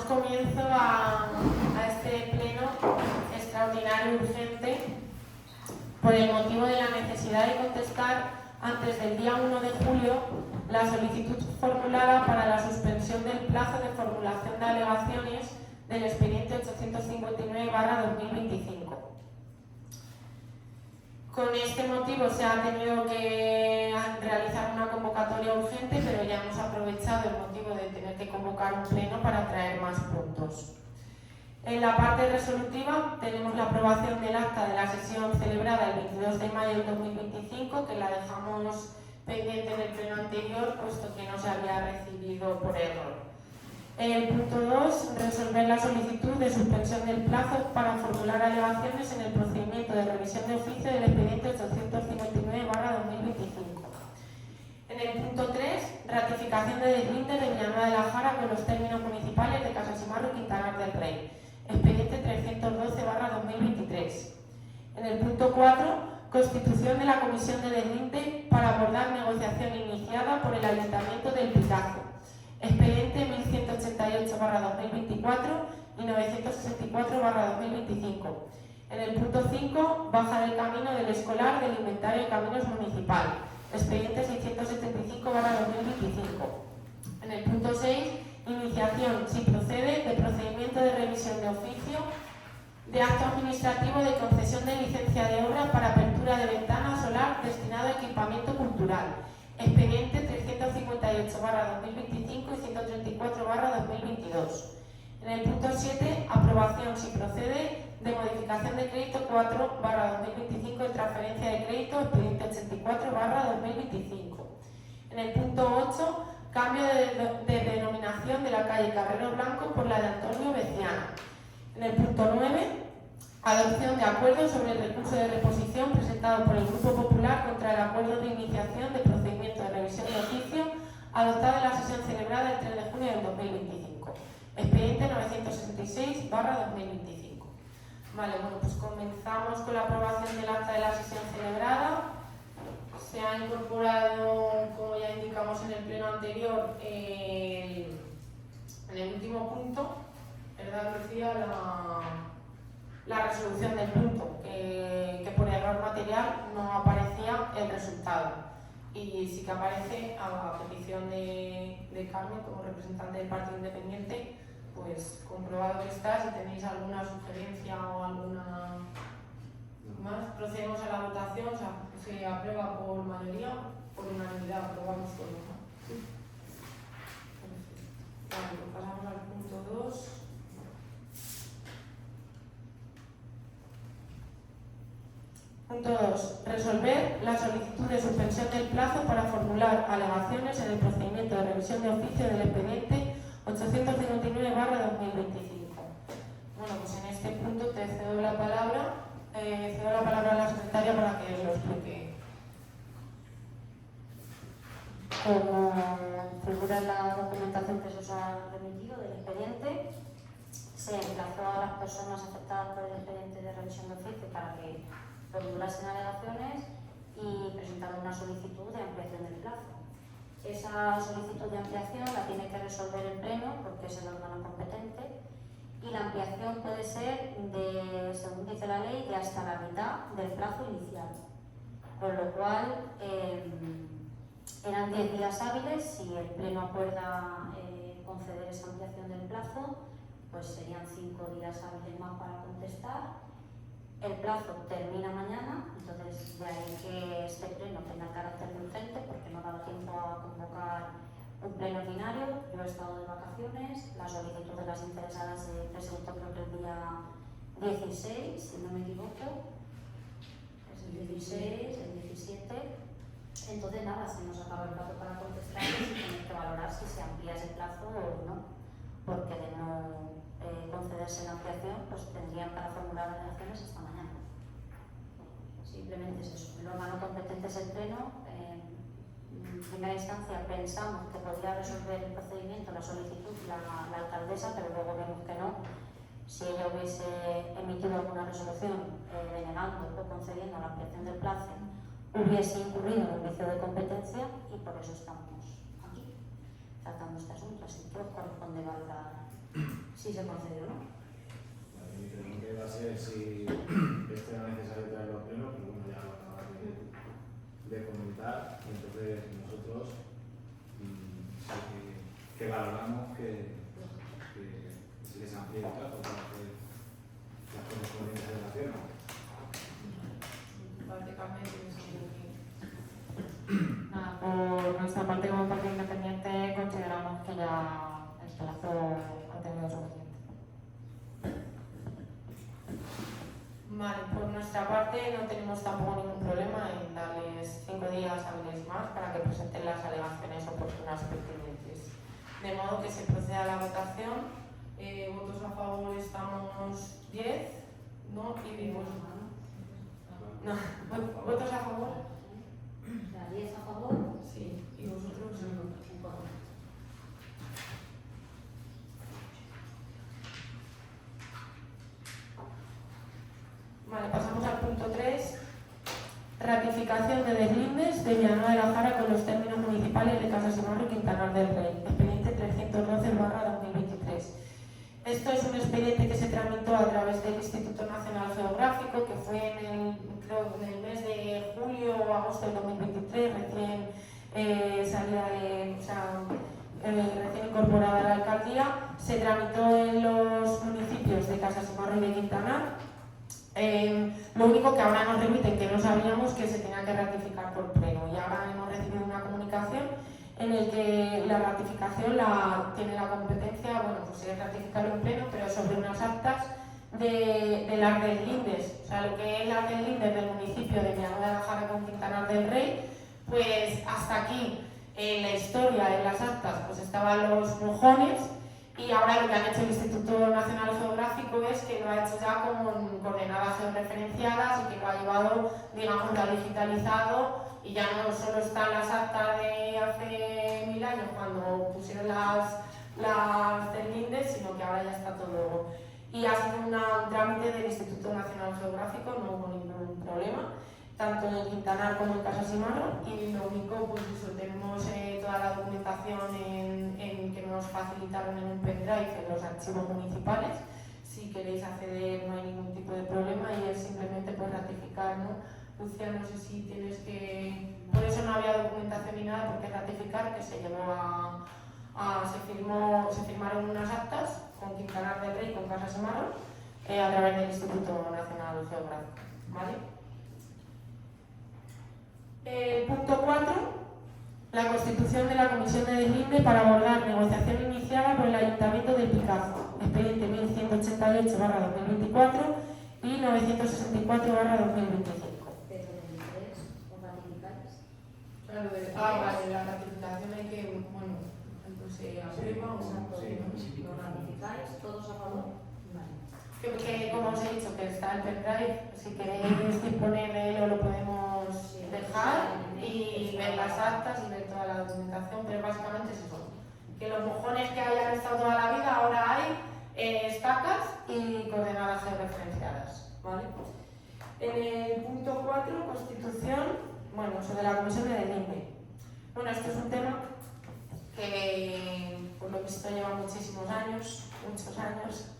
comienzo a este pleno extraordinario y urgente por el motivo de la necesidad de contestar antes del día 1 de julio la solicitud formulada para la suspensión del plazo de formulación de alegaciones del expediente 859/2025. Con este motivo se ha tenido que realizar una convocatoria urgente, pero ya hemos aprovechado el motivo de tener que convocar un pleno para traer más puntos. En la parte resolutiva tenemos la aprobación del acta de la sesión celebrada el 22 de mayo del 2025, que la dejamos pendiente en el pleno anterior, puesto que no se había recibido por error. El punto 2, resolver la solicitud de suspensión del plazo para formular alegaciones en el procedimiento de revisión de oficio del expediente 859/2025. En el punto 3, ratificación de deslinde de Villanueva de la Jara con los términos municipales de Casaximarro y Quintanar del Rey, expediente 312/2023. En el punto 4, constitución de la comisión de deslinde para abordar negociación iniciada por el Ayuntamiento del Pitazo, expediente 1188/2024 y 964/2025. En el punto 5, baja del camino del escolar del inventario de caminos municipal, expediente 675/2025. En el punto 6, iniciación, si procede, de procedimiento de revisión de oficio de acto administrativo de concesión de licencia de obra para apertura de ventana solar destinado a equipamiento cultural, expediente 358/2025 y 134/2022. En el punto 7, aprobación, si procede, de modificación de crédito 4/2025 de transferencia de crédito, expediente 84/2025. En el punto 8, cambio de denominación de la calle Carrero Blanco por la de Antonio Beciana. En el punto 9, adopción de acuerdo sobre el recurso de reposición presentado por el Grupo Popular contra el acuerdo de iniciación de procedimiento de revisión de oficio adoptado en la sesión celebrada el 3 de junio del 2025. Expediente 966/2025. Vale, bueno, pues comenzamos con la aprobación del acta de la sesión celebrada. Se ha incorporado, como ya indicamos en el pleno anterior, en el último punto, ¿verdad, Lucía? La resolución del punto, que por error material no aparecía el resultado. Y sí que aparece, a la petición de Carmen, como representante del Partido Independiente, pues comprobado que está. Si tenéis alguna sugerencia o alguna más, procedemos a la votación. O sea, se aprueba por mayoría, por unanimidad, aprobamos todos, ¿no? Vale, pues pasamos al punto 2. Punto 2. Resolver la solicitud de suspensión del plazo para formular alegaciones en el procedimiento de revisión de oficio del expediente 859/2025. Bueno, pues en este punto te cedo la palabra. Cedo la palabra a la secretaria para que lo explique. Como figura en la documentación que se os ha remitido del expediente, se emplazó a las personas afectadas por el expediente de revisión de oficio para que formulasen alegaciones y presentaron una solicitud de ampliación del plazo. Esa solicitud de ampliación la tiene que resolver el Pleno porque es el órgano competente, y la ampliación puede ser, según dice la ley, de hasta la mitad del plazo inicial, con lo cual eran 10 días hábiles. Si el Pleno acuerda conceder esa ampliación del plazo, pues serían 5 días hábiles más para contestar. El plazo termina mañana, entonces de ahí que este pleno tenga carácter de urgente, porque no ha dado tiempo a convocar un pleno ordinario. Yo he estado de vacaciones, la solicitud de las interesadas se presentó creo que el día 16, si no me equivoco, es el 16, el 17, entonces nada, se nos acaba el plazo para contestar y tenemos que valorar si se amplía ese plazo o no, porque de no concederse la ampliación, pues tendrían para formular alegaciones esta mañana. Simplemente es eso. El órgano competente es el Pleno. En primera instancia pensamos que podría resolver el procedimiento, la solicitud, la alcaldesa, pero luego vemos que no. Si ella hubiese emitido alguna resolución denegando o concediendo la ampliación del plazo, hubiese incurrido en un vicio de competencia, y por eso estamos aquí tratando este asunto. Así que os corresponde valorar si se concede o no. Vale, mi pregunta iba a ser si esto era necesario traerlo a pleno, pero bueno, ya lo acabas de comentar, y entonces nosotros sí que valoramos que se les amplíe el plazo para hacer las correspondientes relaciones. Prácticamente eso es lo que... Nada, por nuestra parte como partido independiente consideramos que ya el plazo ha tenido suficiente. Vale, por nuestra parte no tenemos tampoco ningún problema en darles 5 días hábiles más para que presenten las alegaciones oportunas pertinentes. De modo que se proceda a la votación. Votos a favor estamos 10, ¿no? Y vimos... No, ¿votos a favor? O sea, 10 a favor, Sí, y vosotros en contra. Vale, pasamos al punto 3. Ratificación de deslindes de Villanueva de la Jara con los términos municipales de Casa Simarro y Quintanar del Rey. Expediente 312/2023. Esto es un expediente que se tramitó a través del Instituto Nacional Geográfico, que fue creo en el mes de julio o agosto del 2023, recién recién incorporada a la alcaldía. Se tramitó en los municipios de Casa Simarro y de Quintanar. Lo único que ahora nos remiten, que no sabíamos, que se tenía que ratificar por pleno, y ahora hemos recibido una comunicación en el que la ratificación tiene la competencia, bueno, pues es ratificarlo en pleno, pero sobre unas actas de las deslindes, o sea, lo que es las deslindes del municipio de Villanueva de la Jara con Quintanar del Rey, pues hasta aquí en la historia, en las actas, pues estaban los mojones. Y ahora lo que han hecho el Instituto Nacional Geográfico es que lo ha hecho ya con coordenadas georreferenciadas y que lo ha llevado, digamos, lo ha digitalizado, y ya no solo están las actas de hace 1000 años cuando pusieron las deslindes, sino que ahora ya está todo. Y ha sido un trámite del Instituto Nacional Geográfico, no hubo ningún problema, tanto en Quintanar como en Casa Simarro, y lo único, pues eso, tenemos toda la documentación que nos facilitaron en un pendrive en los archivos municipales. Si queréis acceder no hay ningún tipo de problema, y es simplemente pues ratificar, ¿no? Lucia, no sé si tienes que... Por eso no había documentación ni nada, porque ratificar que se llevó se firmaron unas actas con Quintanar del Rey y con Casa Simarro a través del Instituto Nacional Geográfico, ¿vale? Punto 4. La constitución de la Comisión de Deslinde para abordar negociación iniciada por el Ayuntamiento del Picazo, expediente 1188/2024 y 964/2025. Pero de 3, ¿os ratificáis? Claro, vale, la ratificación hay que, bueno, pues se aprueba o Sí. ¿Lo ratificáis? ¿Todos a favor? Vale. que como os he dicho, que está el pendrive, si queréis disponer de él lo podemos dejar y ver las actas y ver toda la documentación, pero básicamente es eso, que los mojones que hayan estado toda la vida ahora hay estacas y coordenadas georreferenciadas, ¿vale? En el punto 4, constitución, bueno, sobre la comisión de deslinde. Bueno, esto es un tema que por lo visto lleva muchísimos años, muchos años,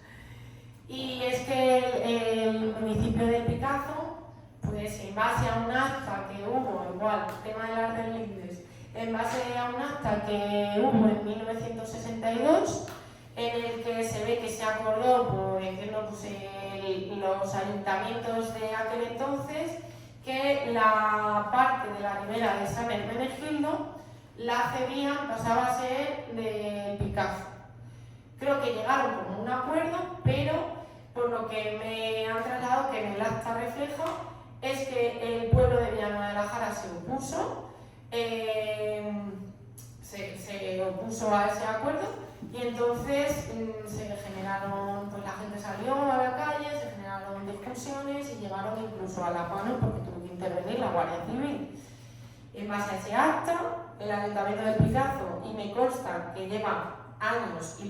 y es que el municipio de Picazo, pues en base a un acta que hubo, igual, el tema de las deslindes, en base a un acta que hubo en 1962, en el que se ve que se acordó por ejemplo, pues, los ayuntamientos de aquel entonces, que la parte de la ribera de San Hermenegildo la cedían, pasaba a ser de Picazo. Creo que llegaron como a un acuerdo, pero por lo que me han trasladado, que en el acta refleja, es que el pueblo de Villanueva de la Jara se opuso, se opuso a ese acuerdo, y entonces se generaron, pues la gente salió a la calle, se generaron discusiones y llegaron incluso a las manos porque tuvo que intervenir la Guardia Civil. En base a ese acta, el Ayuntamiento del Picazo, y me consta que lleva años y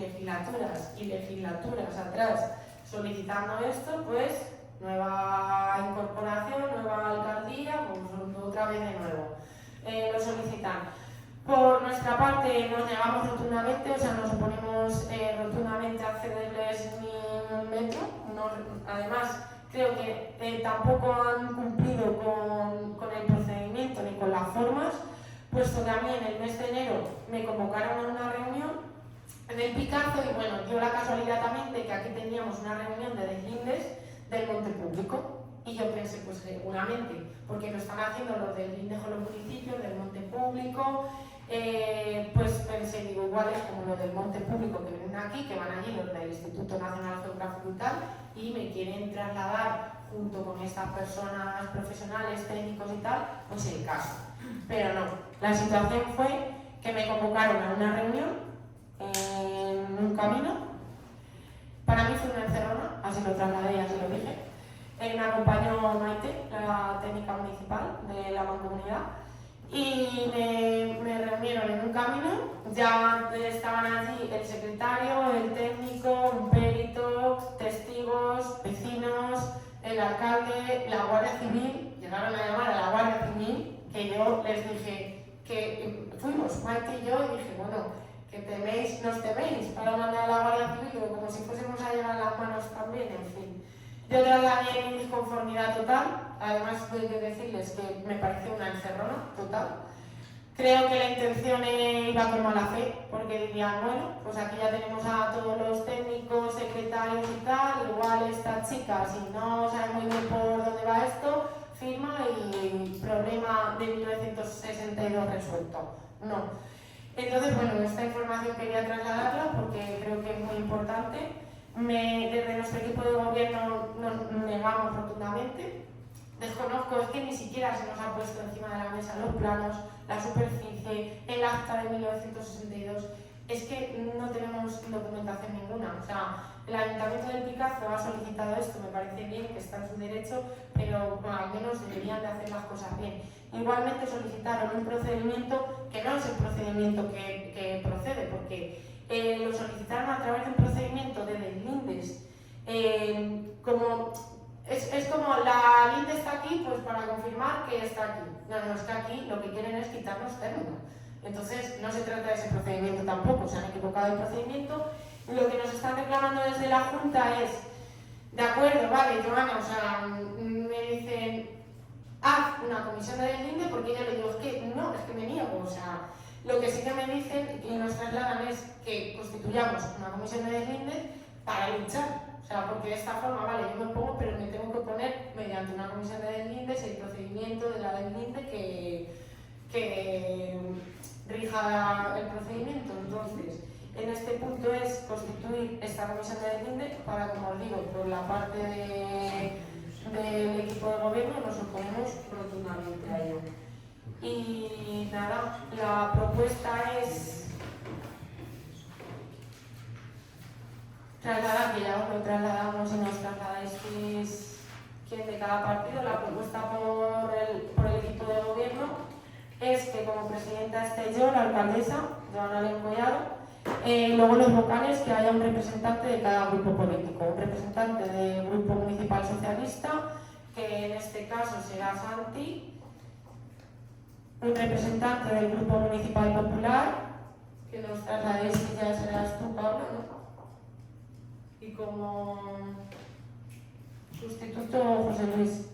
legislaturas atrás solicitando esto, pues nueva incorporación, nueva alcaldía, pues otra vez de nuevo lo solicitan. Por nuestra parte nos negamos rotundamente, o sea, nos oponemos rotundamente a cederles ni un metro. Además, creo que tampoco han cumplido con el procedimiento ni con las formas, puesto que a mí en el mes de enero me convocaron a una reunión en el Picazo y bueno, dio la casualidad también de que aquí teníamos una reunión de deslindes del monte público. Y yo pensé, pues seguramente, porque lo están haciendo los deslindes con los municipios, del monte público, pues pensé, digo, igual es como los del monte público que vienen aquí, que van allí los del Instituto Nacional Geográfico y tal, y me quieren trasladar junto con estas personas profesionales, técnicos y tal, pues el caso. Pero no, la situación fue que me convocaron a una reunión en un camino. Para mí fue una encerrona, así lo trasladé, así lo dije. Me acompañó Maite, la técnica municipal de la mancomunidad, y me reunieron en un camino. Ya estaban allí el secretario, el técnico, un perito, testigos, vecinos, el alcalde, la Guardia Civil. Llegaron a llamar a la Guardia Civil, que yo les dije que fuimos, Maite y yo, y dije, bueno, que teméis, nos teméis para mandar a la Guardia Civil, o como si fuésemos a llevar las manos también, en fin. Yo trasladé mi disconformidad total, además tengo que decirles que me pareció una encerrona total. Creo que la intención iba con mala fe, porque dirían, bueno, pues aquí ya tenemos a todos los técnicos, secretarios y tal, igual esta chica, si no sabe muy bien por dónde va esto, firma y problema de 1962 resuelto. No. Entonces, bueno, esta información quería trasladarla porque creo que es muy importante. Desde nuestro equipo de gobierno nos negamos rotundamente. Desconozco, es que ni siquiera se nos ha puesto encima de la mesa los planos, la superficie, el acta de 1962. Es que no tenemos documentación ninguna. O sea, el Ayuntamiento del Picazo ha solicitado esto, me parece bien, que está en su derecho, pero bueno, al menos deberían de hacer las cosas bien. Igualmente solicitaron un procedimiento que no es el procedimiento que procede, porque lo solicitaron a través de un procedimiento de deslindes. Es como la linde está aquí, pues para confirmar que está aquí. No está aquí, lo que quieren es quitarnos término. Entonces no se trata de ese procedimiento tampoco, se han equivocado el procedimiento. Lo que nos están reclamando desde la Junta es, de acuerdo, vale, Joana, o sea, me dicen, haz una comisión de deslinde, porque yo le digo, es que me niego, o sea, lo que sí que me dicen y nos trasladan es que constituyamos una comisión de deslinde para luchar. O sea, porque de esta forma, vale, yo me pongo, pero me tengo que poner mediante una comisión de deslindes el procedimiento de la deslinde que rija el procedimiento. Entonces, en este punto es constituir esta comisión de deslinde para, como os digo, por la parte del equipo de gobierno nos oponemos rotundamente a ello. Y nada, la propuesta es trasladar, que ya os lo trasladamos y nos trasladasteis quién de cada partido. La propuesta por el equipo de gobierno es que como presidenta esté yo, la alcaldesa, Joana Lencollado, luego los vocales, que haya un representante de cada grupo político, un representante del Grupo Municipal Socialista, que en este caso será Santi, un representante del Grupo Municipal Popular, que nos trasladéis, que ya serás tú, Pablo, ¿no? Y como sustituto, José Luis.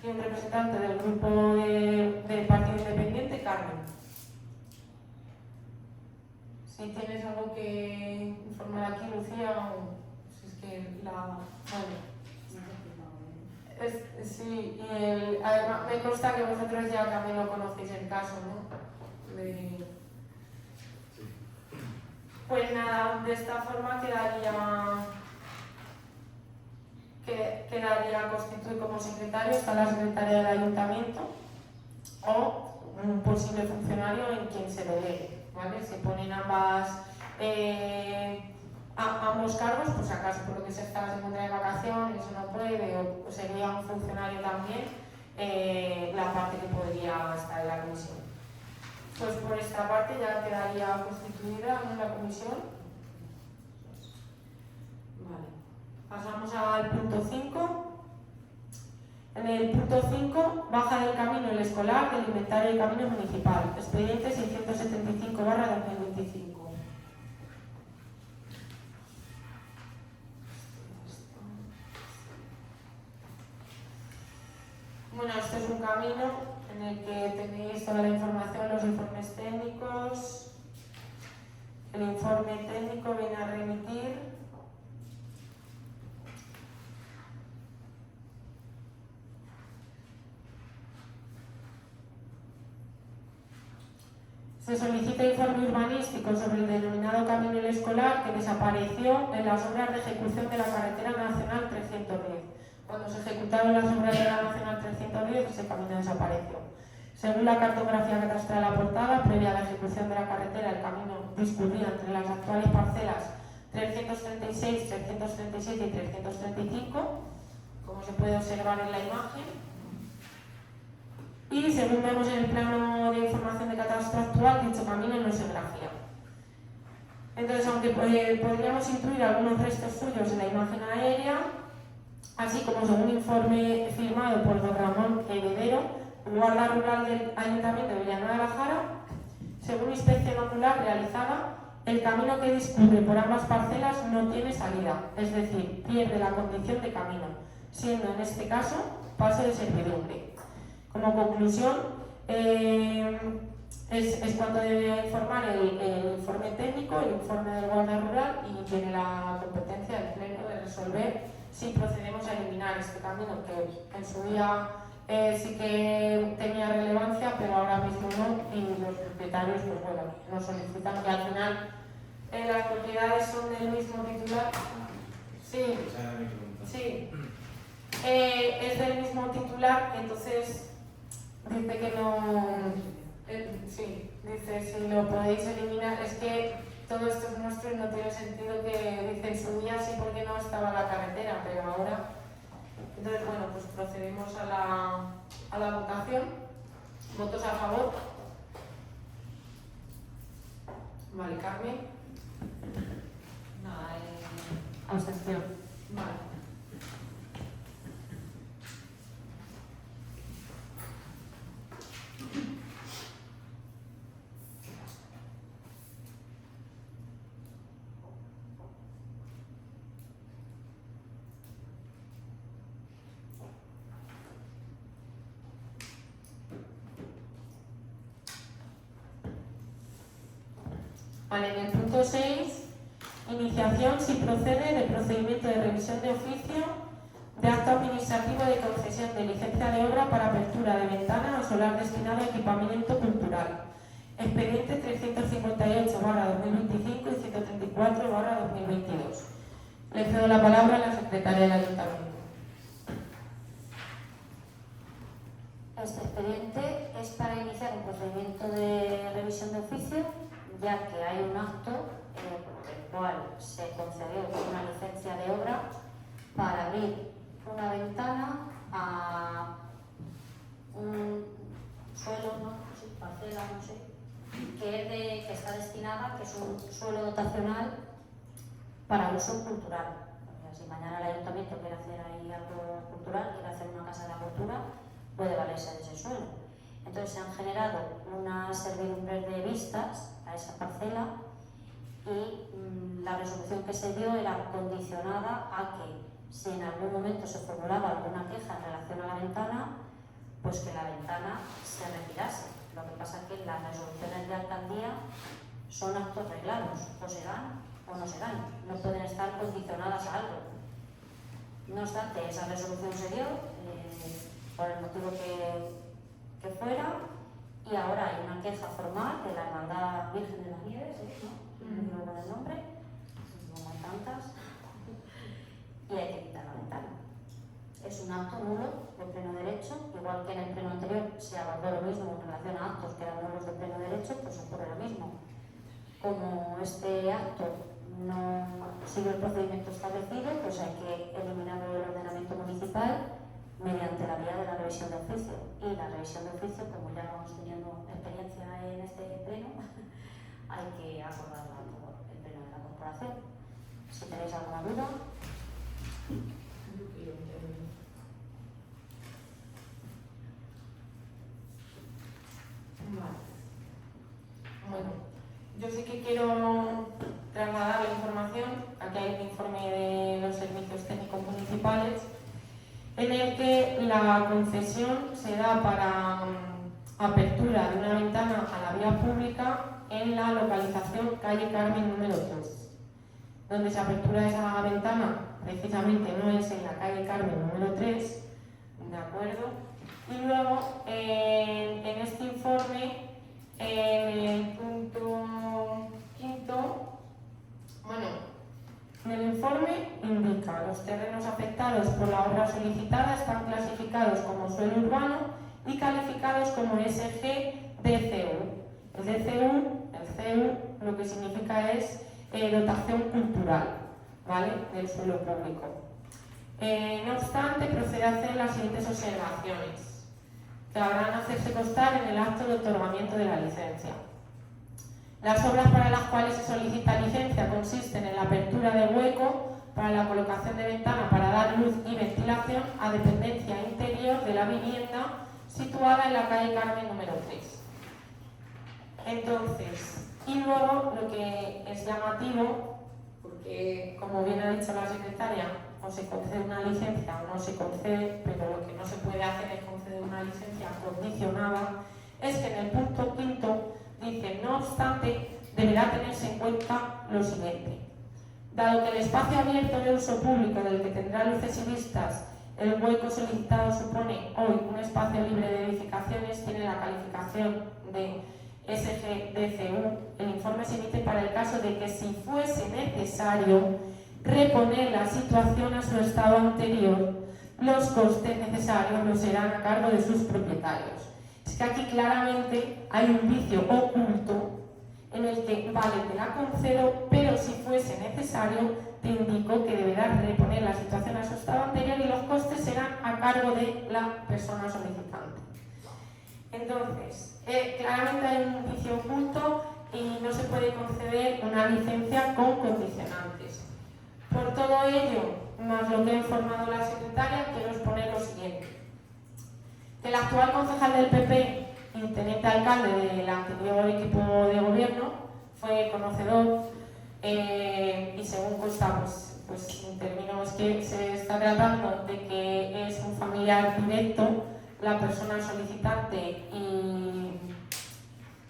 Y un representante del grupo del Partido Independiente, Carmen. Si tienes algo que informar aquí, Lucía, o si es que la... Bueno. Sí, y además me consta que vosotros ya también lo conocéis el caso, ¿no? Pues nada, de esta forma quedaría constituir como secretario, está la secretaria del ayuntamiento o un posible funcionario en quien se delegue, ¿vale? Se ponen ambos cargos, pues acaso por lo que sea se encuentra de vacaciones, eso no puede, o sería un funcionario también la parte que podría estar en la comisión. Pues por esta parte ya quedaría constituida la comisión. Vale. Pasamos al punto 5. En el el punto 5, baja del camino el escolar del inventario de camino municipal, expediente 675/2025. Bueno, este es un camino en el que tenéis toda la información, los informes técnicos. El informe técnico viene a remitir se solicita informe urbanístico sobre el denominado camino El Escolar que desapareció en las obras de ejecución de la carretera nacional 310. Cuando se ejecutaron las obras de la nacional 310, ese camino desapareció. Según la cartografía catastral aportada, previa a la ejecución de la carretera, el camino discurría entre las actuales parcelas 336, 337 y 335, como se puede observar en la imagen. Y según vemos en el plano de información de catastro actual, dicho camino no se grafía. Entonces, aunque podríamos incluir algunos restos suyos en la imagen aérea, así como según un informe firmado por don Ramón Heredero, guarda rural del Ayuntamiento de Villanueva de la Jara, según inspección ocular realizada, el camino que discurre por ambas parcelas no tiene salida, es decir, pierde la condición de camino, siendo en este caso paso de servidumbre. Como conclusión, es cuanto debe informar el informe técnico, el informe del guarda rural, y tiene la competencia del Pleno de resolver si procedemos a eliminar este camino, que en su día sí que tenía relevancia, pero ahora mismo no, y los propietarios pues bueno, nos solicitan que al final las propiedades son del mismo titular. Sí, sí. Es del mismo titular, entonces dice que no. Sí, dice si lo podéis eliminar, es que todo esto es nuestro y no tiene sentido que dice en su día sí porque no estaba la carretera, pero ahora. Entonces, bueno, pues procedemos a la votación. ¿Votos a favor? Vale, Carmen. Nada, abstención. Vale. Vale, en el punto 6, iniciación si procede de procedimiento de revisión de oficio de acto administrativo de concesión de licencia de obra para apertura de ventana o solar destinado a equipamiento cultural. Expediente 358/2025 y 134/2022. Le cedo la palabra a la secretaria del Ayuntamiento. Este expediente es para iniciar un procedimiento de revisión de oficio, ya que hay un acto por el cual se concedió una licencia de obra para abrir una ventana a un suelo, no sé, parcela, no sé, que está destinada, que es un suelo dotacional para uso cultural. O sea, si mañana el ayuntamiento quiere hacer ahí algo cultural, quiere hacer una casa de la cultura, puede valerse de ese suelo. Entonces se han generado unas servidumbres de vistas a esa parcela y la resolución que se dio era condicionada a que si en algún momento se formulaba alguna queja en relación a la ventana, pues que la ventana se retirase. Lo que pasa es que las resoluciones de alcaldía son actos reglados, o se dan o no se dan, no pueden estar condicionadas a algo. No obstante, esa resolución se dio por el motivo que fuera, y ahora hay una queja formal de la Hermandad Virgen de las Nieves, ¿no? No digo con el nombre, como hay tantas, y hay que quitar la ventana. Es un acto nulo de pleno derecho, igual que en el pleno anterior se abordó lo mismo en relación a actos que eran nulos de pleno derecho, pues ocurre lo mismo. Como este acto no sigue el procedimiento establecido, pues hay que eliminarlo del ordenamiento municipal mediante la vía de la revisión de oficio. Y la revisión de oficio, como ya vamos teniendo experiencia en este pleno, hay que acordarla por el pleno de la corporación. Si tenéis alguna duda. municipales, en el que la concesión se da para apertura de una ventana a la vía pública en la localización calle Carmen número 3. Donde se apertura esa ventana precisamente no es en la calle Carmen número 3, ¿de acuerdo? Y luego en este informe, en el punto quinto, en el informe indica: los terrenos afectados por la obra solicitada están clasificados como suelo urbano y calificados como SG-DCU. El CU lo que significa es dotación cultural, ¿vale?, del suelo público. No obstante, procede a hacer las siguientes observaciones, que habrán a hacerse constar en el acto de otorgamiento de la licencia. Las obras para las cuales se solicita licencia consisten en la apertura de hueco para la colocación de ventana para dar luz y ventilación a dependencia interior de la vivienda situada en la calle Carmen número 3. Entonces, y luego lo que es llamativo, porque como bien ha dicho la secretaria, o se concede una licencia o no se concede, pero lo que no se puede hacer es conceder una licencia condicionada, es que en el punto quinto dice: no obstante, deberá tenerse en cuenta lo siguiente. Dado que el espacio abierto de uso público del que tendrá luces y vistas el hueco solicitado supone hoy un espacio libre de edificaciones, tiene la calificación de SG-DCU, el informe se emite para el caso de que, si fuese necesario reponer la situación a su estado anterior, los costes necesarios los serán a cargo de sus propietarios. Es que aquí claramente hay un vicio oculto en el que, vale, te la concedo, pero si fuese necesario te indico que deberás reponer la situación a su estado anterior y los costes serán a cargo de la persona solicitante. Entonces, claramente hay un vicio oculto y no se puede conceder una licencia con condicionantes. Por todo ello, más lo que ha informado la secretaria, quiero exponer lo siguiente: que el actual concejal del PP y teniente alcalde del anterior equipo de gobierno fue conocedor y, según consta, pues en términos que se está tratando de que es un familiar directo la persona solicitante y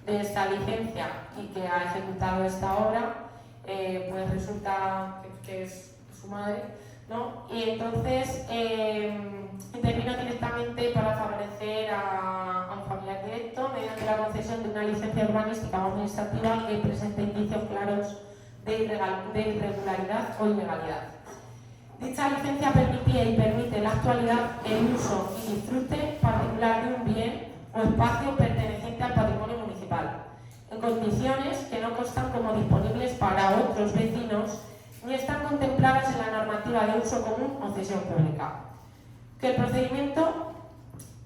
de esta licencia y que ha ejecutado esta obra, pues resulta que es su madre, ¿no? Y entonces intervino directamente para favorecer a un familiar directo mediante la concesión de una licencia urbanística o administrativa que presente indicios claros de irregularidad o ilegalidad. Dicha licencia permitía y permite en la actualidad el uso y disfrute particular de un bien o espacio perteneciente al patrimonio municipal, en condiciones que no constan como disponibles para otros vecinos ni están contempladas en la normativa de uso común o cesión pública. Que el procedimiento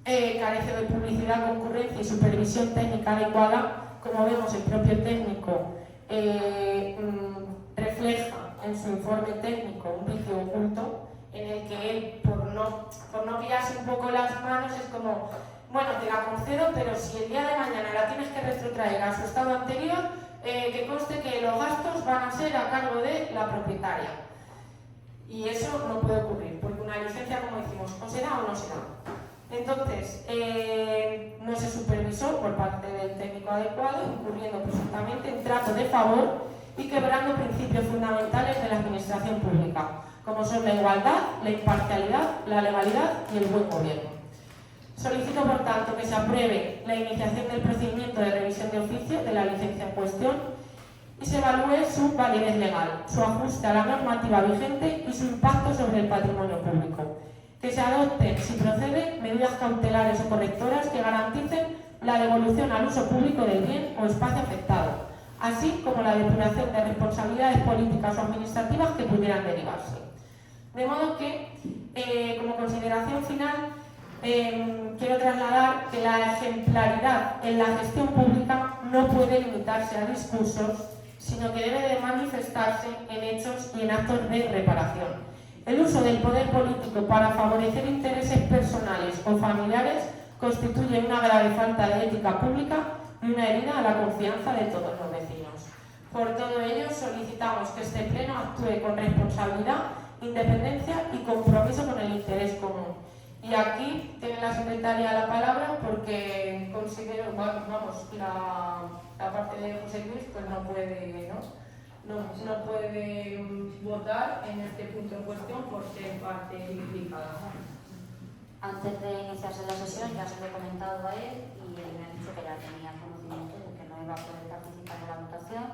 carece de publicidad, concurrencia y supervisión técnica adecuada, como vemos el propio técnico refleja en su informe técnico un vicio oculto en el que él, por no pillarse un poco las manos, es como: bueno, te la concedo, pero si el día de mañana la tienes que retrotraer a su estado anterior, que conste que los gastos van a ser a cargo de la propietaria. Y eso no puede ocurrir, porque una licencia, como decimos, o se da o no se da. Entonces, no se supervisó por parte del técnico adecuado, incurriendo presuntamente en trato de favor y quebrando principios fundamentales de la administración pública, como son la igualdad, la imparcialidad, la legalidad y el buen gobierno. Solicito, por tanto, que se apruebe la iniciación del procedimiento de revisión de oficio de la licencia en cuestión y se evalúe su validez legal, su ajuste a la normativa vigente y su impacto sobre el patrimonio público. Que se adopten, si procede, medidas cautelares o correctoras que garanticen la devolución al uso público del bien o espacio afectado, así como la depuración de responsabilidades políticas o administrativas que pudieran derivarse. De modo que, como consideración final, quiero trasladar que la ejemplaridad en la gestión pública no puede limitarse a discursos, sino que debe de manifestarse en hechos y en actos de reparación. El uso del poder político para favorecer intereses personales o familiares constituye una grave falta de ética pública y una herida a la confianza de todos los vecinos. Por todo ello, solicitamos que este Pleno actúe con responsabilidad, independencia y compromiso daría la palabra porque considero, vamos, la parte de José Luis pues no puede votar en este punto en cuestión por ser parte implicada. Antes de iniciarse la sesión ya se lo he comentado a él y él me ha dicho que ya tenía conocimiento de que no iba a poder participar en la votación.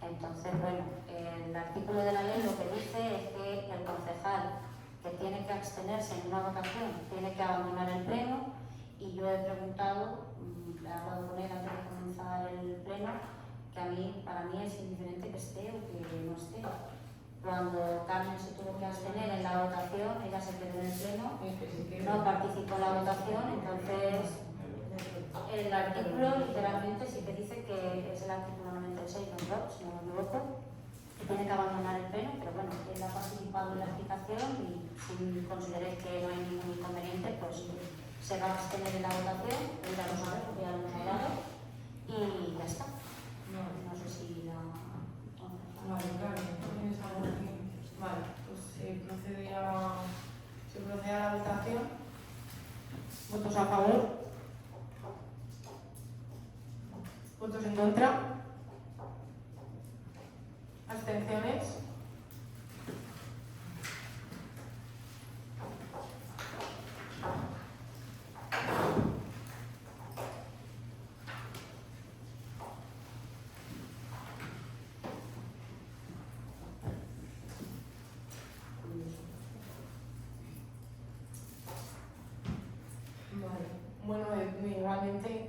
Entonces, bueno, el artículo de la ley lo que dice es que el concejal que tiene que abstenerse en una votación tiene que abandonar el pleno, y yo he preguntado, he hablado con él antes de comenzar el pleno, que para mí es indiferente que esté o que no esté. Cuando Carmen se tuvo que abstener en la votación, ella se quedó en el pleno, no participó en la votación. Entonces el artículo literalmente sí que dice que es el artículo 96, ¿no? Si no me equivoco, que tiene que abandonar el pleno, pero bueno, él ha participado en la explicación y si consideréis que no hay ningún inconveniente, pues se va a abstener en la votación, él ya lo sabe porque ya lo hemos hablado, y ya está. No sé si la... Vale, claro, ¿tienes algo aquí? Vale, pues se procede a la votación. ¿Votos a favor? ¿Votos en contra? ¿Abstenciones? Bueno, igualmente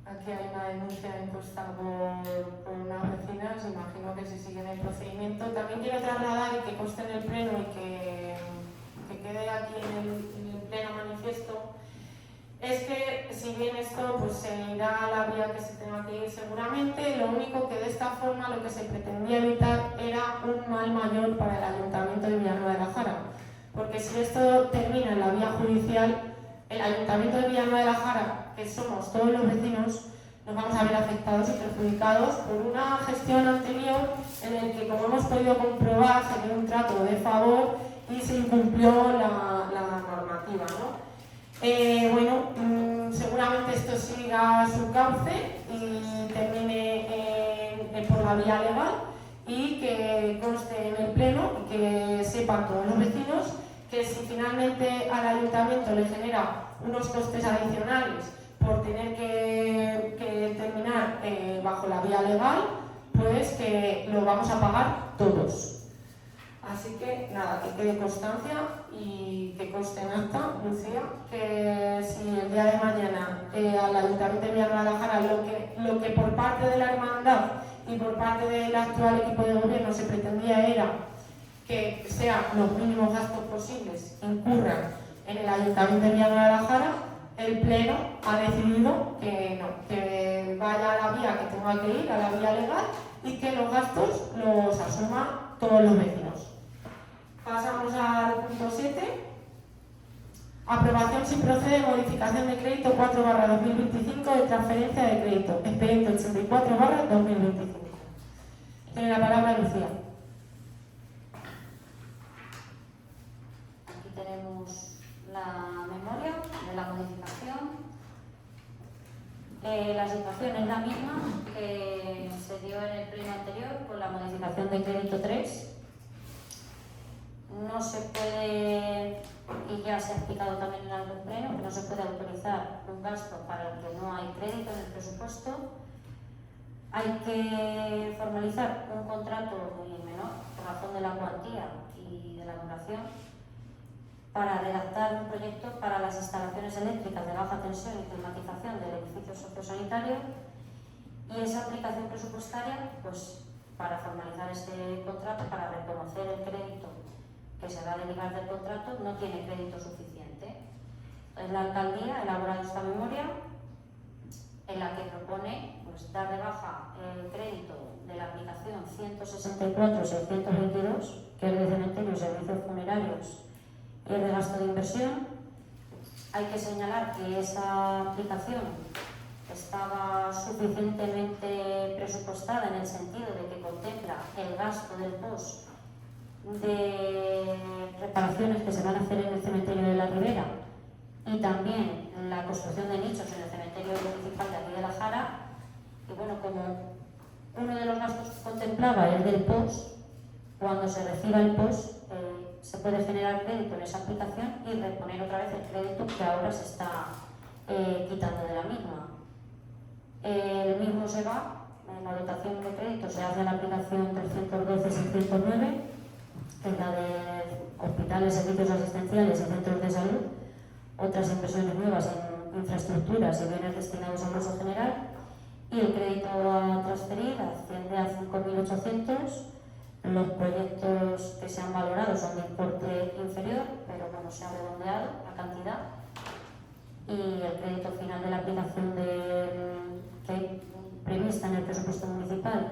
aquí hay una denuncia impuesta por unas vecinas, imagino que se sigue en el procedimiento. También quiero trasladar y que conste en el pleno y que quede aquí en el pleno manifiesto, es que si bien esto pues se irá a la vía que se tenga que ir seguramente, lo único que de esta forma lo que se pretendía evitar era un mal mayor para el Ayuntamiento de Villanueva de la Jara, porque si esto termina en la vía judicial, el Ayuntamiento de Villanueva de la Jara, que somos todos los vecinos, nos vamos a ver afectados y perjudicados por una gestión anterior en el que, como hemos podido comprobar, se dio un trato de favor y se incumplió la normativa, ¿no? Seguramente esto siga su cauce y termine por la vía legal, y que conste en el pleno y que sepan todos los vecinos que si finalmente al ayuntamiento le genera unos costes adicionales por tener que terminar bajo la vía legal, pues que lo vamos a pagar todos. Así que nada, que quede constancia y que conste en acta, Lucía, que si el día de mañana al Ayuntamiento de Villanueva de la Jara lo que por parte de la hermandad y por parte del actual equipo de gobierno se pretendía era que sean los mínimos gastos posibles incurran en el Ayuntamiento de Villanueva de la Jara, el Pleno ha decidido que no, que vaya a la vía que tenga que ir, a la vía legal, y que los gastos los asuman todos los vecinos. Pasamos al punto 7. Aprobación si procede modificación de crédito 4/2025 de transferencia de crédito, expediente 84/2025. Tiene la palabra Lucía. Aquí tenemos la memoria de la modificación. La situación es la misma que se dio en el pleno anterior con la modificación de crédito 3. No se puede, y ya se ha explicado también en algún pleno, que no se puede autorizar un gasto para el que no hay crédito en el presupuesto. Hay que formalizar un contrato muy menor por razón de la cuantía y de la duración para redactar un proyecto para las instalaciones eléctricas de baja tensión y climatización del edificio sociosanitario, y esa aplicación presupuestaria, pues para formalizar este contrato, para reconocer el crédito que se va a derivar del contrato, no tiene crédito suficiente. Entonces la alcaldía ha elaborado esta memoria en la que propone pues, dar de baja el crédito de la aplicación 164.622, que es de cementerios y servicios funerarios y el de gasto de inversión. Hay que señalar que esa aplicación estaba suficientemente presupuestada en el sentido de que contempla el gasto del POS de reparaciones que se van a hacer en el cementerio de la Ribera, y también la construcción de nichos en el cementerio municipal de aquí de La Jara. Y bueno, como uno de los gastos que contemplaba el del POS, cuando se reciba el POS se puede generar crédito en esa aplicación y reponer otra vez el crédito que ahora se está quitando de la misma. El mismo se va, la dotación de crédito se hace en la aplicación 312-609, que es la de hospitales, servicios asistenciales y centros de salud, otras inversiones nuevas en infraestructuras y bienes destinados al uso general, y el crédito a transferir asciende a 5.800. Los proyectos que se han valorado son de importe inferior, pero bueno, se ha redondeado la cantidad, y el crédito final de la aplicación que hay prevista en el presupuesto municipal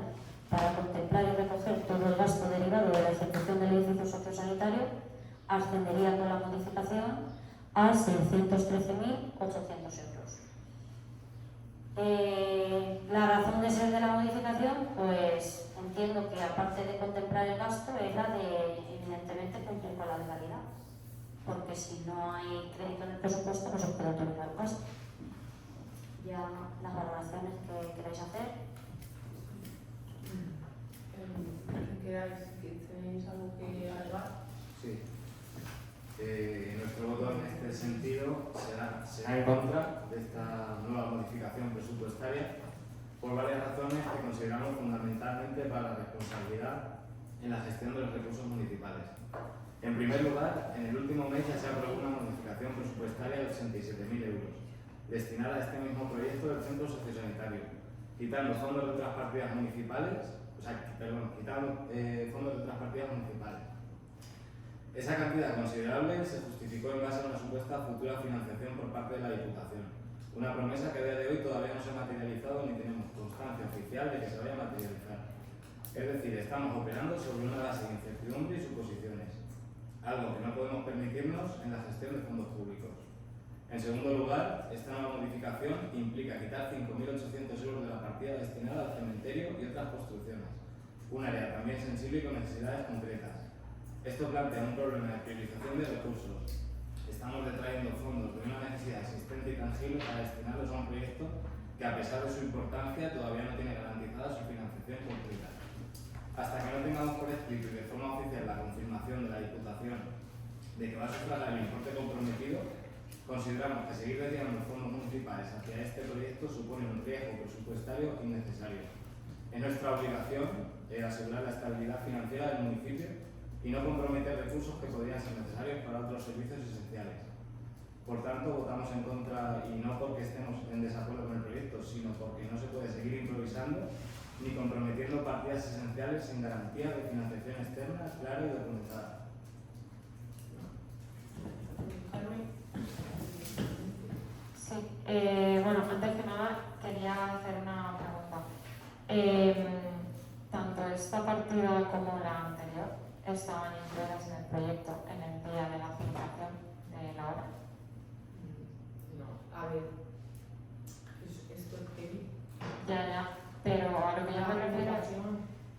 para contemplar y recoger todo el gasto derivado de la ejecución del edificio sociosanitario ascendería con la modificación a 613.800 euros. La razón de ser de la modificación, pues entiendo que aparte de contemplar el gasto es la de evidentemente cumplir con la legalidad, porque si no hay crédito en el presupuesto no se puede autorizar el gasto. Ya las valoraciones que queráis hacer. ¿Tenéis algo que agregar? Sí. Nuestro voto en este sentido será en contra de esta nueva modificación presupuestaria por varias razones que consideramos fundamentalmente para la responsabilidad en la gestión de los recursos municipales. En primer lugar, en el último mes ya se aprobó una modificación presupuestaria de 87.000 euros destinada a este mismo proyecto del centro sociosanitario, quitando fondos de otras partidas municipales, quitando fondos de otras partidas municipales. Esa cantidad considerable se justificó en base a una supuesta futura financiación por parte de la Diputación, una promesa que a día de hoy todavía no se ha materializado ni tenemos constancia oficial de que se vaya a materializar. Es decir, estamos operando sobre una base de incertidumbre y suposiciones, algo que no podemos permitirnos en la gestión de fondos públicos. En segundo lugar, esta nueva modificación implica quitar 5.800 euros de la partida destinada al cementerio y otras construcciones, un área también sensible y con necesidades concretas. Esto plantea un problema de priorización de recursos. Estamos detrayendo fondos de una necesidad existente y tangible para destinarlos a un proyecto que, a pesar de su importancia, todavía no tiene garantizada su financiación completa. Hasta que no tengamos por escrito y de forma oficial la confirmación de la Diputación de que va a sufragar el importe comprometido, consideramos que seguir desviando fondos municipales hacia este proyecto supone un riesgo presupuestario innecesario. Es nuestra obligación asegurar la estabilidad financiera del municipio y no comprometer recursos que podrían ser necesarios para otros servicios esenciales. Por tanto, votamos en contra, y no porque estemos en desacuerdo con el proyecto, sino porque no se puede seguir improvisando ni comprometiendo partidas esenciales sin garantía de financiación externa clara y documentada. Sí, bueno, antes que nada quería hacer una pregunta. Tanto esta partida como la anterior estaban incluidas en el proyecto en el día de la adjudicación de la obra. No, a ver, esto es que Ya, pero a lo que yo me refiero, aplicación.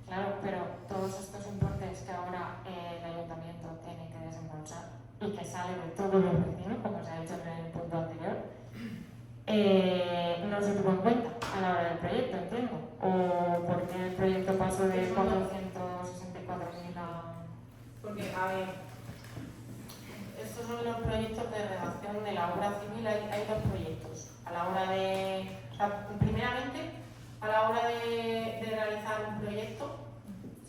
claro, pero todos estos importes que ahora el ayuntamiento tiene que desembolsar y que sale de todos los vecinos, como se ha hecho en el punto anterior, no se tuvo en cuenta a la hora del proyecto, entiendo. O porque el proyecto pasó de 464.000 a... Porque, a ver, estos son los proyectos de redacción de la obra civil. Hay dos proyectos. A la hora de, o sea, primeramente, a la hora de realizar un proyecto,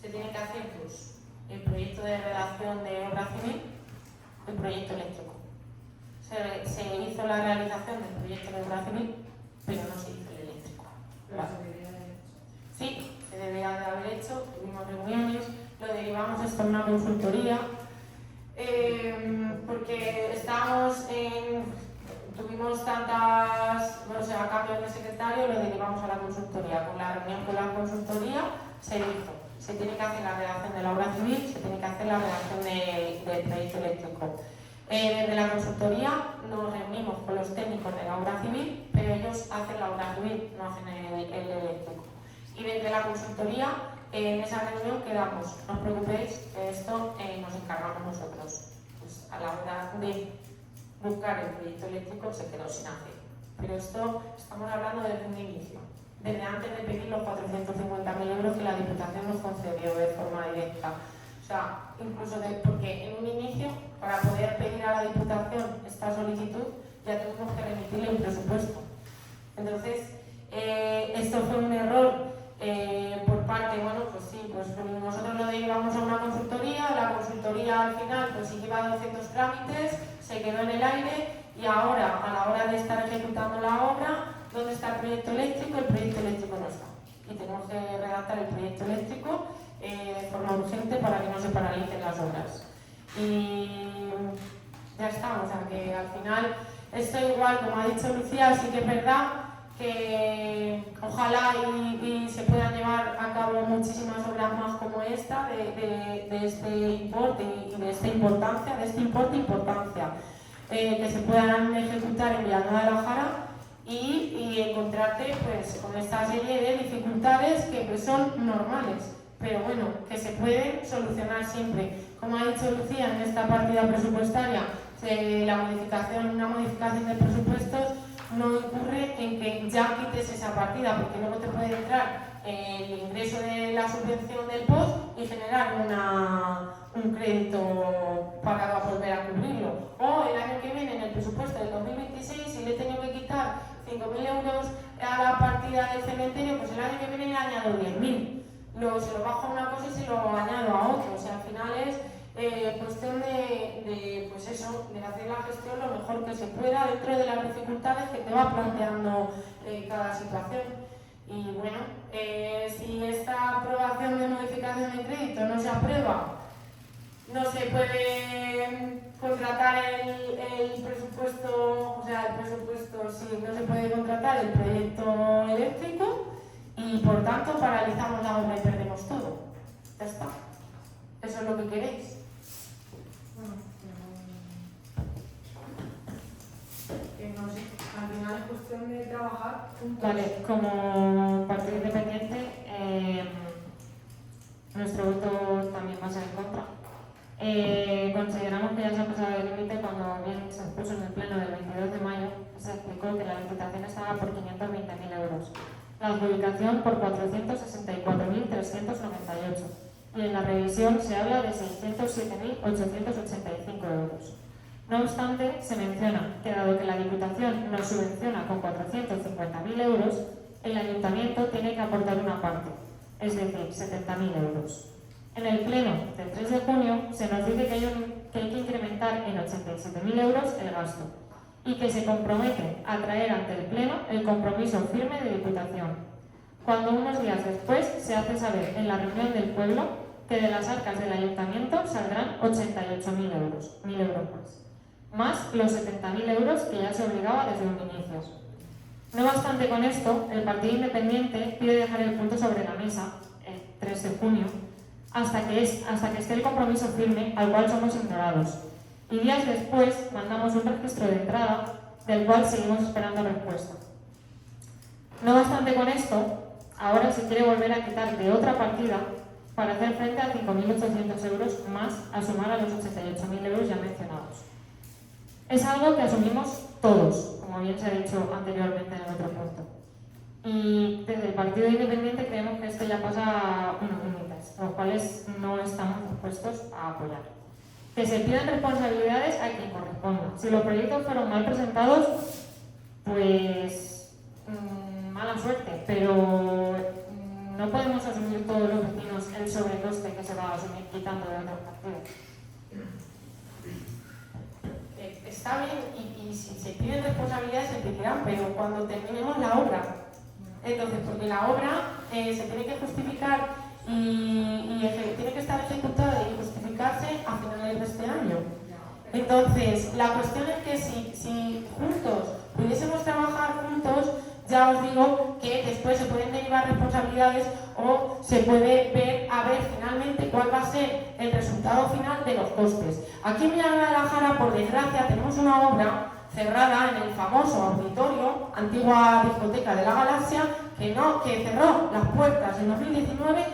se tiene que hacer dos. El proyecto de redacción de obra civil, el proyecto eléctrico. Se hizo la realización del proyecto de obra civil, pero no se hizo el eléctrico. Sí, se debería de haber hecho, tuvimos reuniones, lo derivamos esto a una consultoría, porque tuvimos tantas, no sé, a cambio de secretario, lo derivamos a la consultoría. Con la reunión con la consultoría se dijo, se tiene que hacer la redacción de la obra civil, se tiene que hacer la redacción del proyecto eléctrico. Desde la consultoría nos reunimos con los técnicos de la obra civil, pero ellos hacen la obra civil, no hacen el eléctrico. Y desde la consultoría, en esa reunión quedamos, no os preocupéis, que esto nos encargamos nosotros. Pues a la hora de buscar el proyecto eléctrico se quedó sin hacer. Pero esto estamos hablando desde un inicio, desde antes de pedir los 450.000 euros que la Diputación nos concedió de forma directa. O sea, incluso porque en un inicio, para poder pedir a la Diputación esta solicitud, ya tuvimos que remitirle un presupuesto. Entonces, esto fue un error por parte, bueno, pues sí, pues nosotros lo llevamos a una consultoría, la consultoría al final pues sí lleva 200 trámites, se quedó en el aire y ahora, a la hora de estar ejecutando la obra, ¿dónde está el proyecto eléctrico? El proyecto eléctrico no está. Y tenemos que redactar el proyecto eléctrico de forma urgente para que no se paralicen las obras. Y ya está, o sea que al final, esto igual, como ha dicho Lucía, sí que es verdad que ojalá y se puedan llevar a cabo muchísimas obras más como esta, de este importe y de esta importancia, que se puedan ejecutar en Villanueva de la Jara y encontrarte pues con esta serie de dificultades que pues son normales, pero bueno, que se pueden solucionar siempre. Como ha dicho Lucía, en esta partida presupuestaria, una modificación de presupuestos no incurre en que ya quites esa partida, porque luego te puede entrar el ingreso de la subvención del POS y generar un crédito para volver a cubrirlo. O el año que viene, en el presupuesto del 2026, si le he tenido que quitar 5.000 euros a la partida del cementerio, pues el año que viene le añado 10.000. Se lo bajo a una cosa y se lo añado a otra. O sea, al final es cuestión pues eso, de hacer la gestión lo mejor que se pueda dentro de las dificultades que te va planteando cada situación. Y bueno, si esta aprobación de modificación de crédito no se aprueba, no se puede contratar el presupuesto, sí, no se puede contratar el proyecto eléctrico y por tanto paralizamos la obra y perdemos todo. Ya está. Eso es lo que queréis. No sé, al final es cuestión de trabajar juntos. Vale, como partido independiente, nuestro voto también va a ser en contra. Consideramos que ya se ha pasado el límite cuando bien se puso en el pleno del 22 de mayo, se explicó que la licitación estaba por 520.000 euros, la adjudicación por 464.398 y en la revisión se habla de 607.885 euros. No obstante, se menciona que dado que la Diputación nos subvenciona con 450.000 euros, el Ayuntamiento tiene que aportar una parte, es decir, 70.000 euros. En el pleno del 3 de junio se nos dice que hay que incrementar en 87.000 euros el gasto y que se compromete a traer ante el pleno el compromiso firme de Diputación, cuando unos días después se hace saber en la reunión del pueblo que de las arcas del Ayuntamiento saldrán 88.000 euros, 1.000 euros más los 70.000 euros que ya se obligaba desde un inicio. No obstante con esto, el Partido Independiente pide dejar el punto sobre la mesa, el 3 de junio, hasta que esté el compromiso firme al cual somos ignorados. Y días después mandamos un registro de entrada del cual seguimos esperando respuesta. No obstante con esto, ahora se quiere volver a quitar de otra partida para hacer frente a 5.800 euros más a sumar a los 88.000 euros ya mencionados. Es algo que asumimos todos, como bien se ha dicho anteriormente en el otro punto. Y desde el Partido Independiente creemos que esto ya pasa unos límites, los cuales no estamos dispuestos a apoyar. Que se pidan responsabilidades a quien corresponda. Si los proyectos fueron mal presentados, pues mala suerte, pero no podemos asumir todos los vecinos el sobrecoste que se va a asumir quitando de otros partidos. Está bien, y si se piden responsabilidades se pedirán, pero cuando terminemos la obra. Entonces, porque la obra se tiene que justificar y tiene que estar ejecutada y justificarse a finales de este año. Entonces, la cuestión es que si juntos pudiésemos trabajar juntos, ya os digo que después se pueden derivar responsabilidades o se puede ver a ver finalmente cuál va a ser el resultado final de los costes. Aquí en Villanueva de la Jara, por desgracia, tenemos una obra cerrada en el famoso auditorio, antigua discoteca de la Galaxia, que cerró las puertas en 2019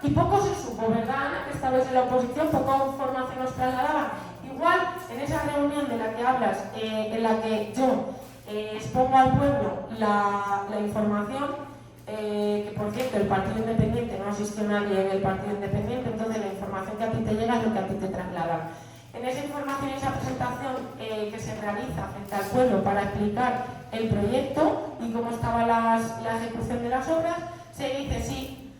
y poco se supo, ¿verdad, Ana? Que esta vez en la oposición poca información nos trasladaban. Igual en esa reunión reunión de la que hablas, en la que yo expongo al pueblo la información, que por cierto el Partido Independiente, no asistió nadie en el Partido Independiente, entonces la información que a ti te llega es lo que a ti te trasladan. En esa información y esa presentación que se realiza frente al pueblo para explicar el proyecto y cómo estaba la ejecución de las obras, se dice sí,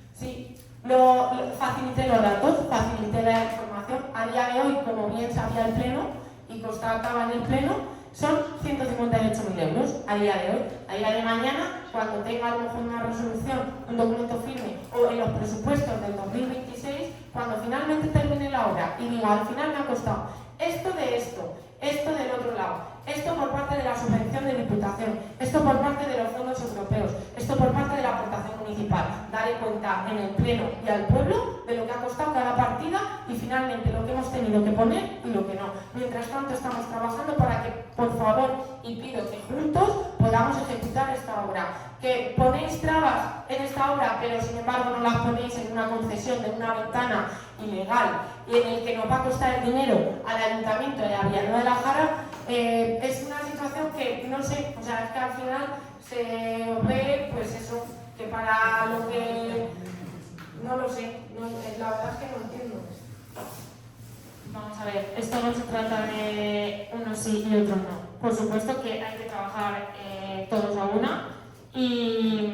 facilité los datos, facilité la información. A día de hoy, como bien sabía el Pleno y constataba en el Pleno, son 158.000 euros a día de hoy. A día de mañana, cuando tenga a lo mejor una resolución, un documento firme o en los presupuestos del 2026, cuando finalmente termine la obra y diga, al final me ha costado esto de esto del otro lado, esto por parte de la subvención de Diputación, esto por parte de los fondos europeos, esto por parte de la aportación municipal, daré cuenta en el Pleno y al pueblo de lo que ha costado cada partida y finalmente lo que hemos tenido que poner y lo que no. Mientras tanto estamos trabajando para que, por favor, y pido que juntos podamos ejecutar esta obra. Que ponéis trabas en esta obra, pero sin embargo no las ponéis en una concesión de una ventana ilegal y en el que nos va a costar el dinero al Ayuntamiento de Villanueva de la Jara, es una situación que no sé, o sea, es que al final se ve, pues eso, que para lo que no lo sé, la verdad es que no entiendo. Vamos a ver, esto no se trata de uno sí y otro no. Por supuesto que hay que trabajar todos a una y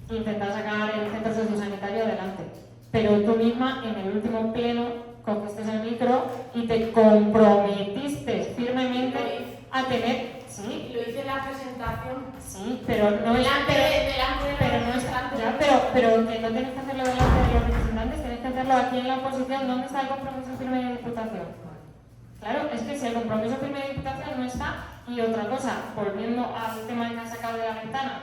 intentar sacar el centro sociosanitario adelante. Pero tú misma en el último pleno cogiste el micro y te comprometiste firmemente a tener... Sí, Lo hice en la presentación. sí, pero no es... delante Pero que no tienes que hacerlo delante de los representantes, tienes que hacerlo aquí en la oposición. ¿Dónde está el compromiso firme de Diputación? Claro, es que si el compromiso firme de Diputación no está. Y otra cosa, volviendo al tema que has sacado de la ventana,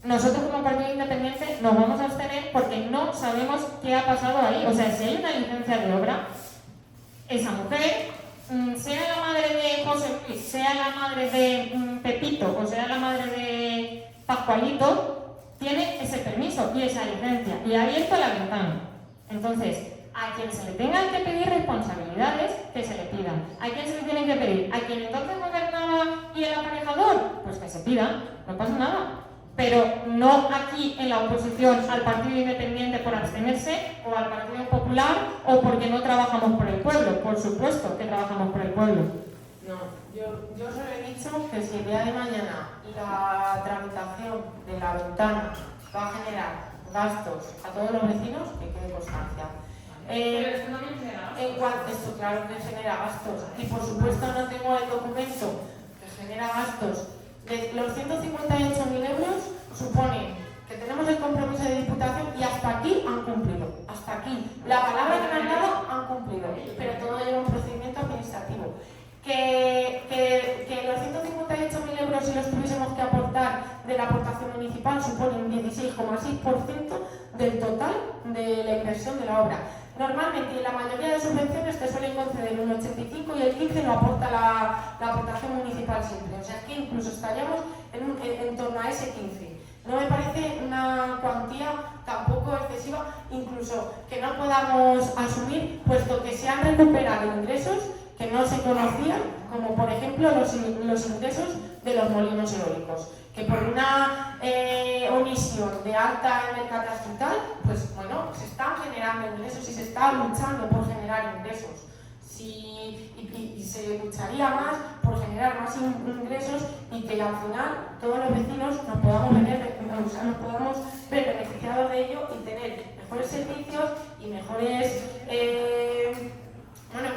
nosotros como Partido Independiente nos vamos a abstener porque no sabemos qué ha pasado ahí. O sea, si hay una licencia de obra, esa mujer, sea la madre de José Luis, sea la madre de Pepito o sea la madre de Pascualito, tiene ese permiso y esa licencia y ha abierto la ventana. Entonces, a quien se le tengan que pedir responsabilidades, que se le pidan. ¿A quién se le tienen que pedir? ¿A quien entonces gobernaba y el aparejador? Pues que se pidan, no pasa nada. Pero no aquí en la oposición al Partido Independiente por abstenerse o al Partido Popular o porque no trabajamos por el pueblo. Por supuesto que trabajamos por el pueblo. No, yo solo he dicho que si el día de mañana la tramitación de la ventana va a generar gastos a todos los vecinos, que quede constancia. Pero esto también genera gastos. En cuanto esto, claro que genera gastos. Y por supuesto no tengo el documento que genera gastos. Los 158.000 euros suponen que tenemos el compromiso de Diputación y hasta aquí han cumplido. Hasta aquí. La palabra que me han dado han cumplido. Pero todo lleva un procedimiento administrativo. Que los 158.000 euros, si los tuviésemos que aportar de la aportación municipal, suponen un 16,6% del total de la inversión de la obra. Normalmente, en la mayoría de subvenciones te suelen conceder un 85 y el 15 lo aporta la aportación municipal siempre. O sea que incluso estaríamos en torno a ese 15. No me parece una cuantía tampoco excesiva, incluso que no podamos asumir, puesto que se han recuperado ingresos que no se conocían, como por ejemplo los ingresos de los molinos eólicos, que por una omisión de alta en el catastro y tal, pues bueno, se están generando ingresos y se está luchando por generar ingresos. Y se lucharía más por generar más ingresos y que al final todos los vecinos nos podamos ver beneficiados de ello y tener mejores servicios y mejores, en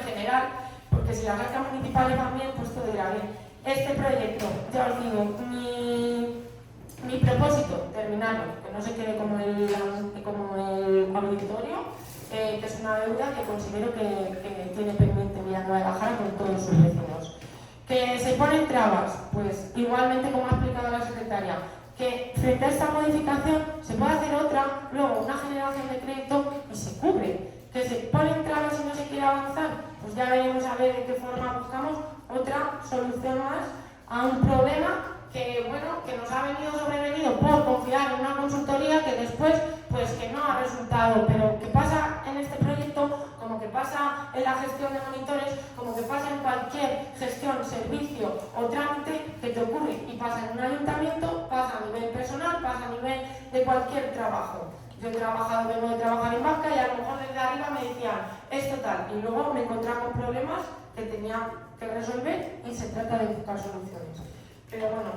general, porque si las arcas municipales van bien, pues todo irá bien. Este proyecto, ya os digo, mi propósito, terminarlo, que no se quede como el auditorio, que es una deuda que considero que tiene pendiente Villanueva de la Jara con todos sus vecinos. Que se ponen trabas, pues igualmente como ha explicado la secretaria, que frente a esta modificación se puede hacer otra, luego una generación de crédito y se cubre. Que se ponen trabas y no se quiere avanzar, pues ya veremos a ver de qué forma buscamos otra solución más a un problema que nos ha sobrevenido por confiar en una consultoría que después, pues que no ha resultado. Pero ¿qué pasa en este proyecto? Como que que pasa en la gestión de monitores, como que pasa en cualquier gestión, servicio o trámite que te ocurre y pasa en un ayuntamiento, pasa a nivel personal, pasa a nivel de cualquier trabajo. Yo he trabajado, vengo de trabajar en banca y a lo mejor desde arriba me decían esto tal, y luego me encontraba con problemas que tenía que resolver y se trata de buscar soluciones. Pero bueno,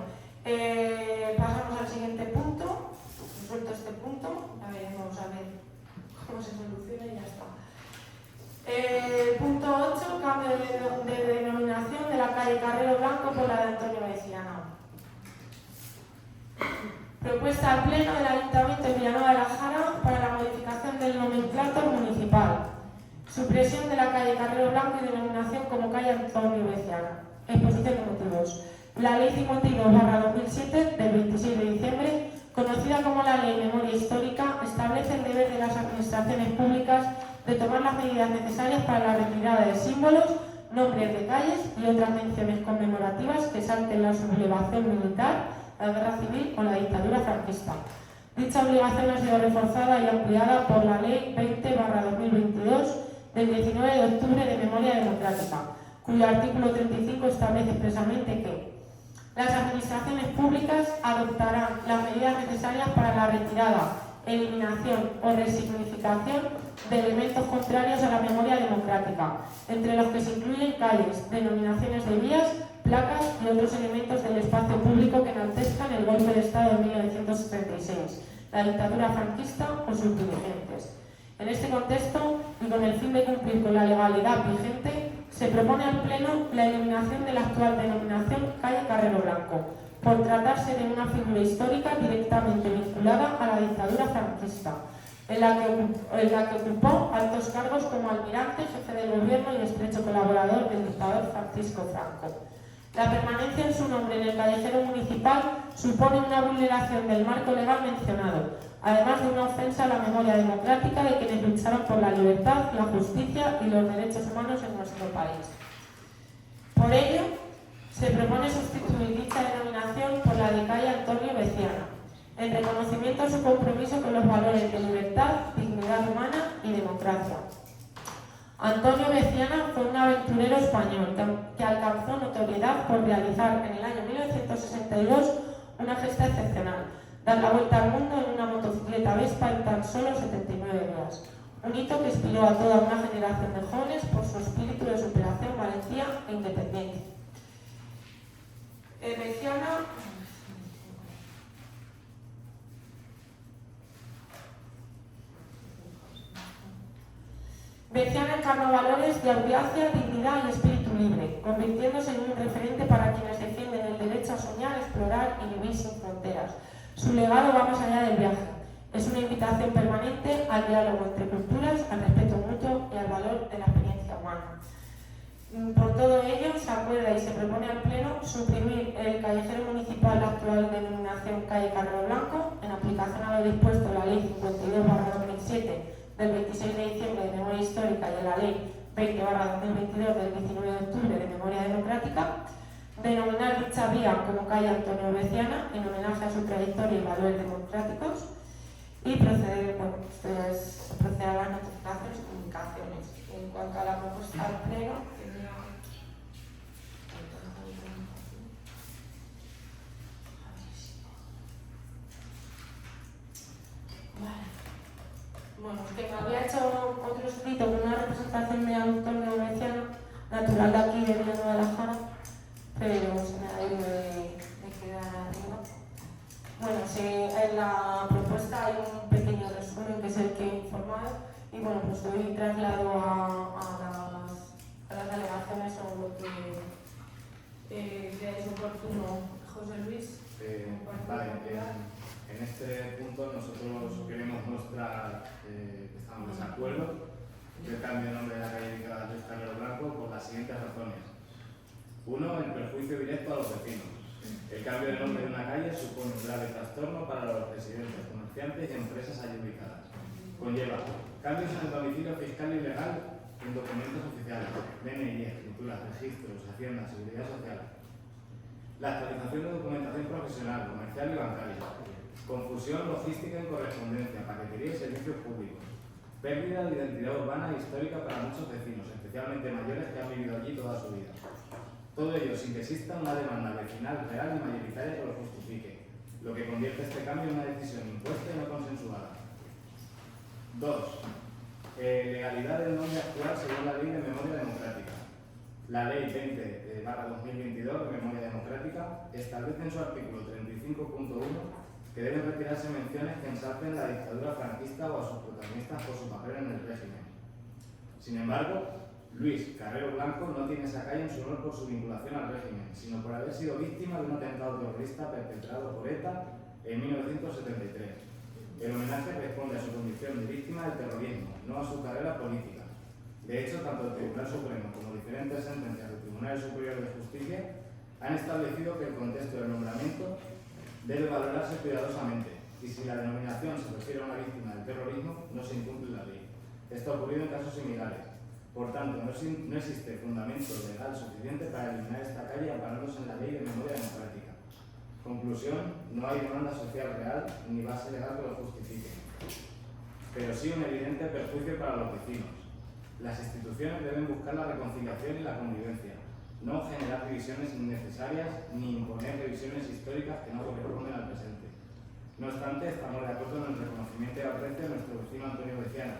pasamos al siguiente punto. Suelto este punto, a ver, vamos a ver cómo se soluciona y ya está. Punto 8, cambio de denominación de la calle Carrero Blanco por la de Antonio Veciana. Propuesta al Pleno del Ayuntamiento de Villanueva de la Jara para la modificación del nomenclátor municipal. Supresión de la calle Carrero Blanco y denominación como calle Antonio Veciana. Exposición de motivos. La Ley 52/2007 del 26 de diciembre, conocida como la Ley Memoria Histórica, establece el deber de las administraciones públicas de tomar las medidas necesarias para la retirada de símbolos, nombres de calles y otras menciones conmemorativas que salten la sublevación militar, la guerra civil o la dictadura franquista. Dicha obligación ha sido reforzada y ampliada por la Ley 20/2022 del 19 de octubre de Memoria Democrática, cuyo artículo 35 establece expresamente que las administraciones públicas adoptarán las medidas necesarias para la retirada, eliminación o resignificación de elementos contrarios a la memoria democrática, entre los que se incluyen calles, denominaciones de vías, placas y otros elementos del espacio público que enaltezcan el golpe de Estado de 1976, la dictadura franquista o sus dirigentes. En este contexto, y con el fin de cumplir con la legalidad vigente, se propone al Pleno la eliminación de la actual denominación calle Carrero Blanco, por tratarse de una figura histórica directamente vinculada a la dictadura franquista, en la que ocupó altos cargos como almirante, jefe del gobierno y estrecho colaborador del dictador Francisco Franco. La permanencia en su nombre en el callejero municipal supone una vulneración del marco legal mencionado, además de una ofensa a la memoria democrática de quienes lucharon por la libertad, la justicia y los derechos humanos en nuestro país. Por ello, se propone sustituir dicha denominación por la de calle Antonio Veciana, en reconocimiento a su compromiso con los valores de libertad, dignidad humana y democracia. Antonio Veciana fue un aventurero español que alcanzó notoriedad por realizar en el año 1962 una gesta excepcional: dar la vuelta al mundo en una motocicleta Vespa en tan solo 79 días. Un hito que inspiró a toda una generación de jóvenes por su espíritu de superación, valentía e independencia. Veciana encarnó valores de audacia, dignidad y espíritu libre, convirtiéndose en un referente para quienes defienden el derecho a soñar, explorar y vivir sin fronteras. Su legado va más allá del viaje. Es una invitación permanente al diálogo entre culturas, al respeto mutuo y al valor de la experiencia humana. Por todo ello, se acuerda y se propone al Pleno suprimir el callejero municipal, la actual denominación calle Carrero Blanco, en aplicación a lo dispuesto en la Ley 52/2007 del 26 de diciembre de Memoria Histórica y de la Ley 20/2022 del 19 de octubre de Memoria Democrática, denominar dicha vía como calle Antonio Veciana en homenaje a su trayectoria y valores democráticos y proceder a las notificaciones y comunicaciones. En cuanto a la propuesta del Pleno, bueno, es que me había hecho otro escrito con una representación de Antonio Veciana, natural de aquí de Villanueva de la Jara, pero se me ha ido de quedar arriba. Bueno, en la propuesta hay un pequeño resumen que es el que he informado y bueno, pues doy traslado a las delegaciones o lo que creáis oportuno. José Luis. Vale, en este punto nosotros queremos mostrar que estamos en desacuerdo del cambio de nombre de la calle Andrés Carrero Blanco por las siguientes razones. Uno, el perjuicio directo a los vecinos. El cambio de nombre de una calle supone un grave trastorno para los residentes, comerciantes y empresas allí ubicadas. Conlleva cambios en el domicilio fiscal y legal en documentos oficiales, DNI, escrituras, registros, Hacienda, Seguridad Social. La actualización de documentación profesional, comercial y bancaria. Confusión logística en correspondencia, paquetería y servicios públicos. pérdida de identidad urbana e histórica para muchos vecinos, especialmente mayores que han vivido allí toda su vida. Todo ello sin que exista una demanda vecinal real y mayoritaria que lo justifique, lo que convierte este cambio en una decisión impuesta y no consensuada. 2. Legalidad del nombre actual según la Ley de Memoria Democrática. La Ley 20/2022 de Memoria Democrática establece en su artículo 35.1 que deben retirarse menciones que ensalcen la dictadura franquista o a sus protagonistas por su papel en el régimen. Sin embargo, Luis Carrero Blanco no tiene esa calle en su honor por su vinculación al régimen, sino por haber sido víctima de un atentado terrorista perpetrado por ETA en 1973. El homenaje responde a su condición de víctima del terrorismo, no a su carrera política. De hecho, tanto el Tribunal Supremo como diferentes sentencias del Tribunal Superior de Justicia han establecido que el contexto del nombramiento debe valorarse cuidadosamente y si la denominación se refiere a una víctima del terrorismo, no se incumple la ley. Esto ha ocurrido en casos similares. Por tanto, no existe fundamento legal suficiente para eliminar esta calle amparándose en la Ley de Memoria Democrática. Conclusión, no hay demanda social real ni base legal que lo justifique. Pero sí un evidente perjuicio para los vecinos. Las instituciones deben buscar la reconciliación y la convivencia, no generar divisiones innecesarias ni imponer revisiones históricas que no corresponden al presente. No obstante, estamos de acuerdo en el reconocimiento y aprecio de nuestro vecino Antonio Veciana,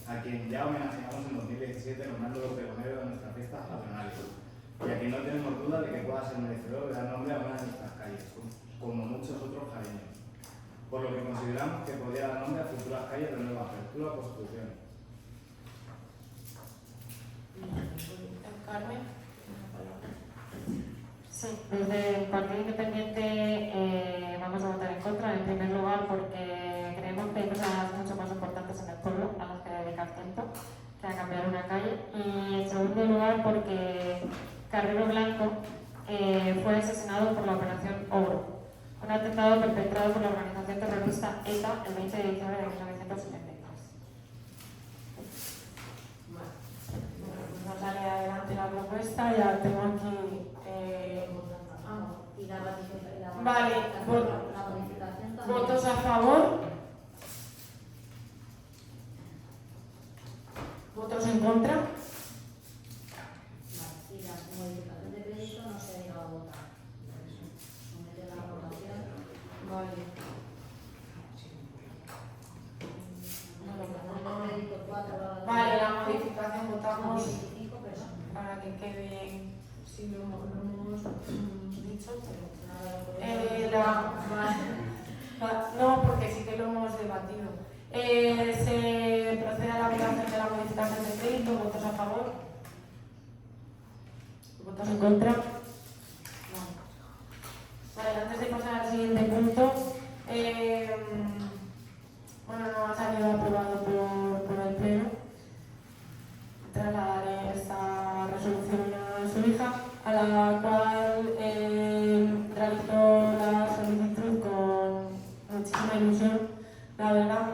a quien ya homenajeamos en 2017 nombrándolo pregonero de nuestras fiestas patronales, y a quien no tenemos duda de que pueda ser merecedor de dar nombre a una de nuestras calles, como muchos otros jareños, por lo que consideramos que podría dar nombre a futuras calles de nueva apertura o construcción. Carmen. Sí, desde el Partido Independiente vamos a votar en contra, en primer lugar porque creemos que hay cosas mucho más importantes en el pueblo a las que dedicar tiempo que a cambiar una calle, y en segundo lugar porque Carrero Blanco fue asesinado por la Operación Ogro, un atentado perpetrado por la organización terrorista ETA el 20 de diciembre de 1973. Vamos a leer adelante la propuesta, ya tengo aquí. Y la modificación, Vale, la modificación también. ¿Votos a favor? ¿Votos en contra? Vale, y la modificación de crédito no se llega a votar. Somete la votación. Vale. Modificación de crédito 4. Vale, la modificación votamos 25 personas. para que quede, si lo hemos dicho, pero no, porque sí que lo hemos debatido. Se procede a la votación de la modificación de crédito. ¿Votos a favor? ¿Votos en contra? No. Vale, antes de pasar al siguiente punto, bueno, no ha salido aprobado por el Pleno. Trasladaré esta resolución a su hija, a la cual realizó la solicitud con muchísima ilusión, la verdad.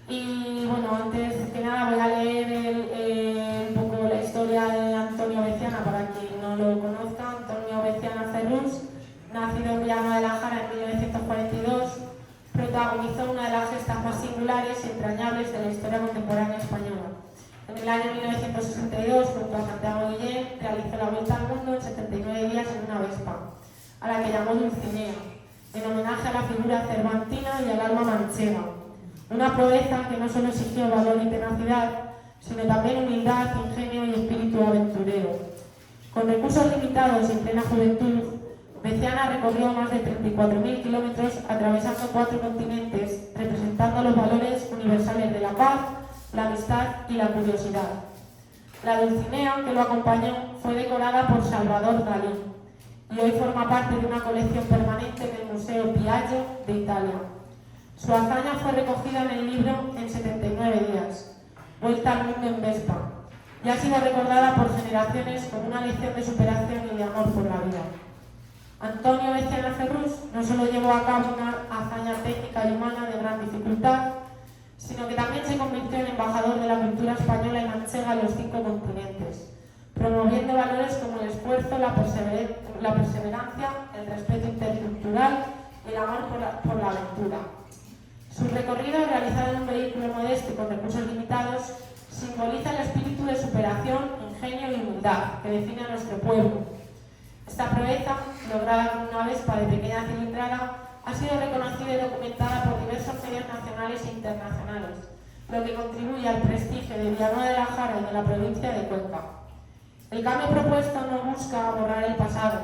Y bueno, antes que nada voy a leer un poco la historia de Antonio Veciana para quien no lo conozca. Antonio Veciana Ferrús, nacido en Villanueva de la Jara en 1942, protagonizó una de las gestas más singulares y entrañables de la historia contemporánea española. En el año 1962, junto a Santiago Guillén, realizó la vuelta al mundo en 79 días en una Vespa, a la que llamó Dulcinea, en homenaje a la figura cervantina y al alma manchega. Una proeza que no solo exigió valor y tenacidad, sino también humildad, ingenio y espíritu aventurero. Con recursos limitados y en plena juventud, Veciana recorrió más de 34.000 kilómetros atravesando 4 continentes, representando los valores universales de la paz, la amistad y la curiosidad. La Dulcinea que lo acompañó fue decorada por Salvador Dalí y hoy forma parte de una colección permanente en el Museo Piaggio de Italia. Su hazaña fue recogida en el libro En 79 días, Vuelta al mundo en Vespa, y ha sido recordada por generaciones como una lección de superación y de amor por la vida. Antonio Veciana Ferrús no solo llevó a cabo una hazaña técnica y humana de gran dificultad, sino que también se convirtió en embajador de la cultura española y manchega en los 5 continentes, promoviendo valores como el esfuerzo, la perseverancia, el respeto intercultural y el amor por la aventura. Sus recorrido, realizado en un vehículo modesto y con recursos limitados, simboliza el espíritu de superación, ingenio y humildad que define a nuestro pueblo. Esta proeza, lograda con una Vespa de pequeña cilindrada, ha sido reconocida y documentada por diversos medios nacionales e internacionales, lo que contribuye al prestigio de Villanueva de la Jara y de la provincia de Cuenca. El cambio propuesto no busca borrar el pasado,